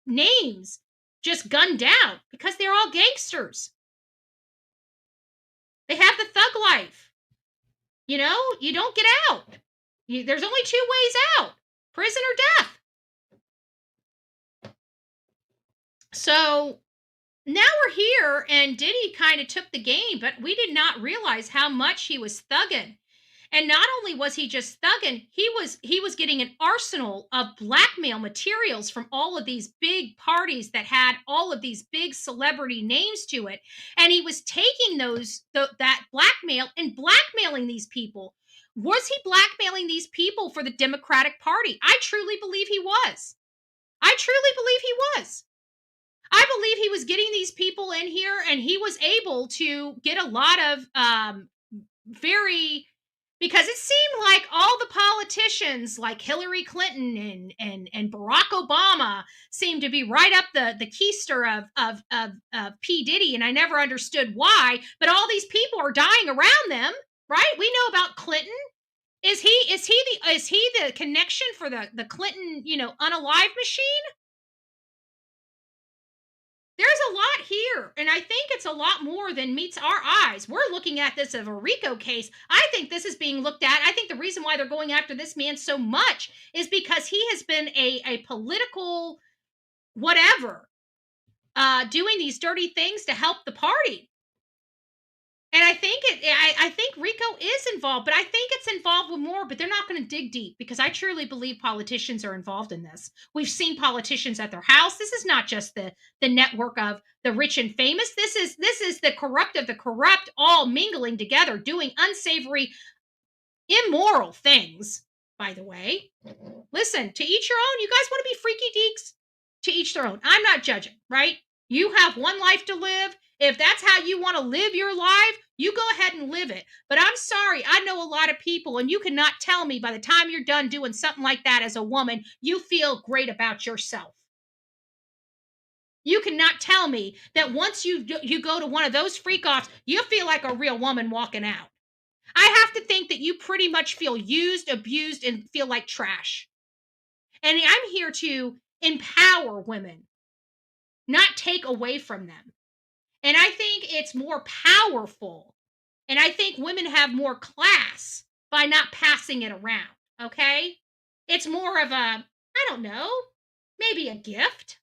names just gunned down because they're all gangsters. They have the thug life. You don't get out. There's only two ways out: prison or death. So now we're here, and Diddy kind of took the game, but we did not realize how much he was thugging. And not only was he just thugging, he was getting an arsenal of blackmail materials from all of these big parties that had all of these big celebrity names to it. And he was taking that blackmail and blackmailing these people. Was he blackmailing these people for the Democratic Party? I truly believe he was. I believe he was getting these people in here, and he was able to get a lot of because it seemed like all the politicians like Hillary Clinton and Barack Obama seemed to be right up the keister of P. Diddy, and I never understood why, but all these people are dying around them, right? We know about Clinton. Is he the connection for the Clinton, unalive machine? There's a lot here, and I think it's a lot more than meets our eyes. We're looking at this as a RICO case. I think this is being looked at. I think the reason why they're going after this man so much is because he has been a political whatever, doing these dirty things to help the party. And I think RICO is involved, but I think it's involved with more, but they're not going to dig deep because I truly believe politicians are involved in this. We've seen politicians at their house. This is not just the network of the rich and famous. This is the corrupt of the corrupt all mingling together, doing unsavory, immoral things, by the way. Listen, to each your own. You guys want to be freaky deeks? To each their own. I'm not judging, right? You have one life to live. If that's how you want to live your life, you go ahead and live it. But I'm sorry, I know a lot of people, and you cannot tell me by the time you're done doing something like that as a woman, you feel great about yourself. You cannot tell me that once you go to one of those freak-offs, you feel like a real woman walking out. I have to think that you pretty much feel used, abused, and feel like trash. And I'm here to empower women, not take away from them. And I think it's more powerful. And I think women have more class by not passing it around. Okay? It's more of a, I don't know, maybe a gift.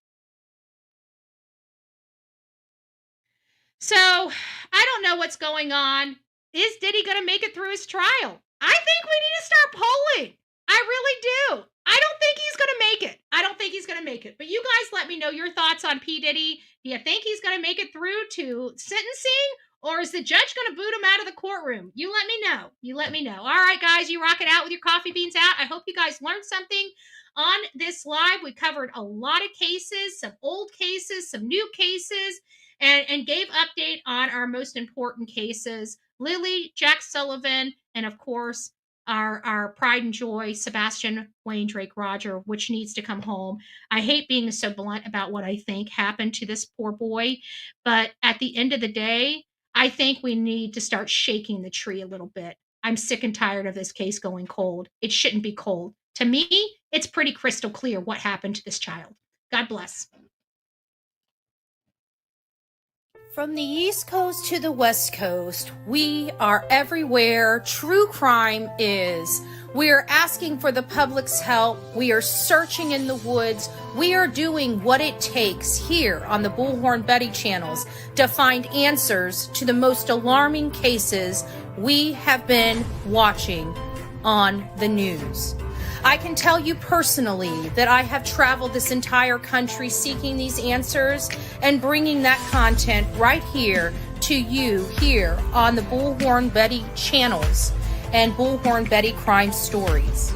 So I don't know what's going on. Is Diddy going to make it through his trial? I think we need to start polling. I really do. I don't think he's going to make it. I don't think he's going to make it. But you guys let me know your thoughts on P. Diddy. Do you think he's going to make it through to sentencing? Or is the judge going to boot him out of the courtroom? You let me know. You let me know. All right, guys, you rock it out with your coffee beans out. I hope you guys learned something on this live. We covered a lot of cases, some old cases, some new cases, and gave update on our most important cases. Lilly, Jack Sullivan, and of course, our pride and joy, Sebastian Wayne Drake Roger, which needs to come home. I hate being so blunt about what I think happened to this poor boy, but at the end of the day, I think we need to start shaking the tree a little bit. I'm sick and tired of this case going cold. It shouldn't be cold. To me, it's pretty crystal clear what happened to this child. God bless. From the East Coast to the West Coast, we are everywhere true crime is. We are asking for the public's help. We are searching in the woods. We are doing what it takes here on the Bullhorn Betty channels to find answers to the most alarming cases we have been watching on the news. I can tell you personally that I have traveled this entire country seeking these answers and bringing that content right here to you here on the Bullhorn Betty channels and Bullhorn Betty Crime Stories.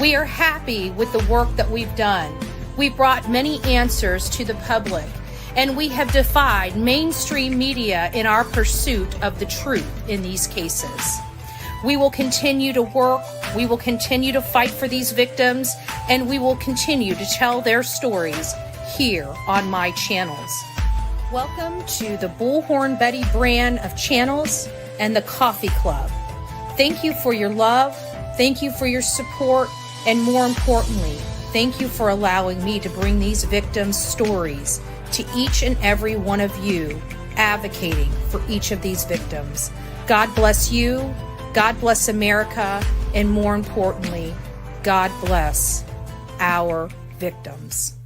We are happy with the work that we've done. We brought many answers to the public, and we have defied mainstream media in our pursuit of the truth in these cases. We will continue to work, we will continue to fight for these victims, and we will continue to tell their stories here on my channels. Welcome to the Bullhorn Betty brand of channels and the Coffee Club. Thank you for your love, thank you for your support, and more importantly, thank you for allowing me to bring these victims' stories to each and every one of you, advocating for each of these victims. God bless you. God bless America, and more importantly, God bless our victims.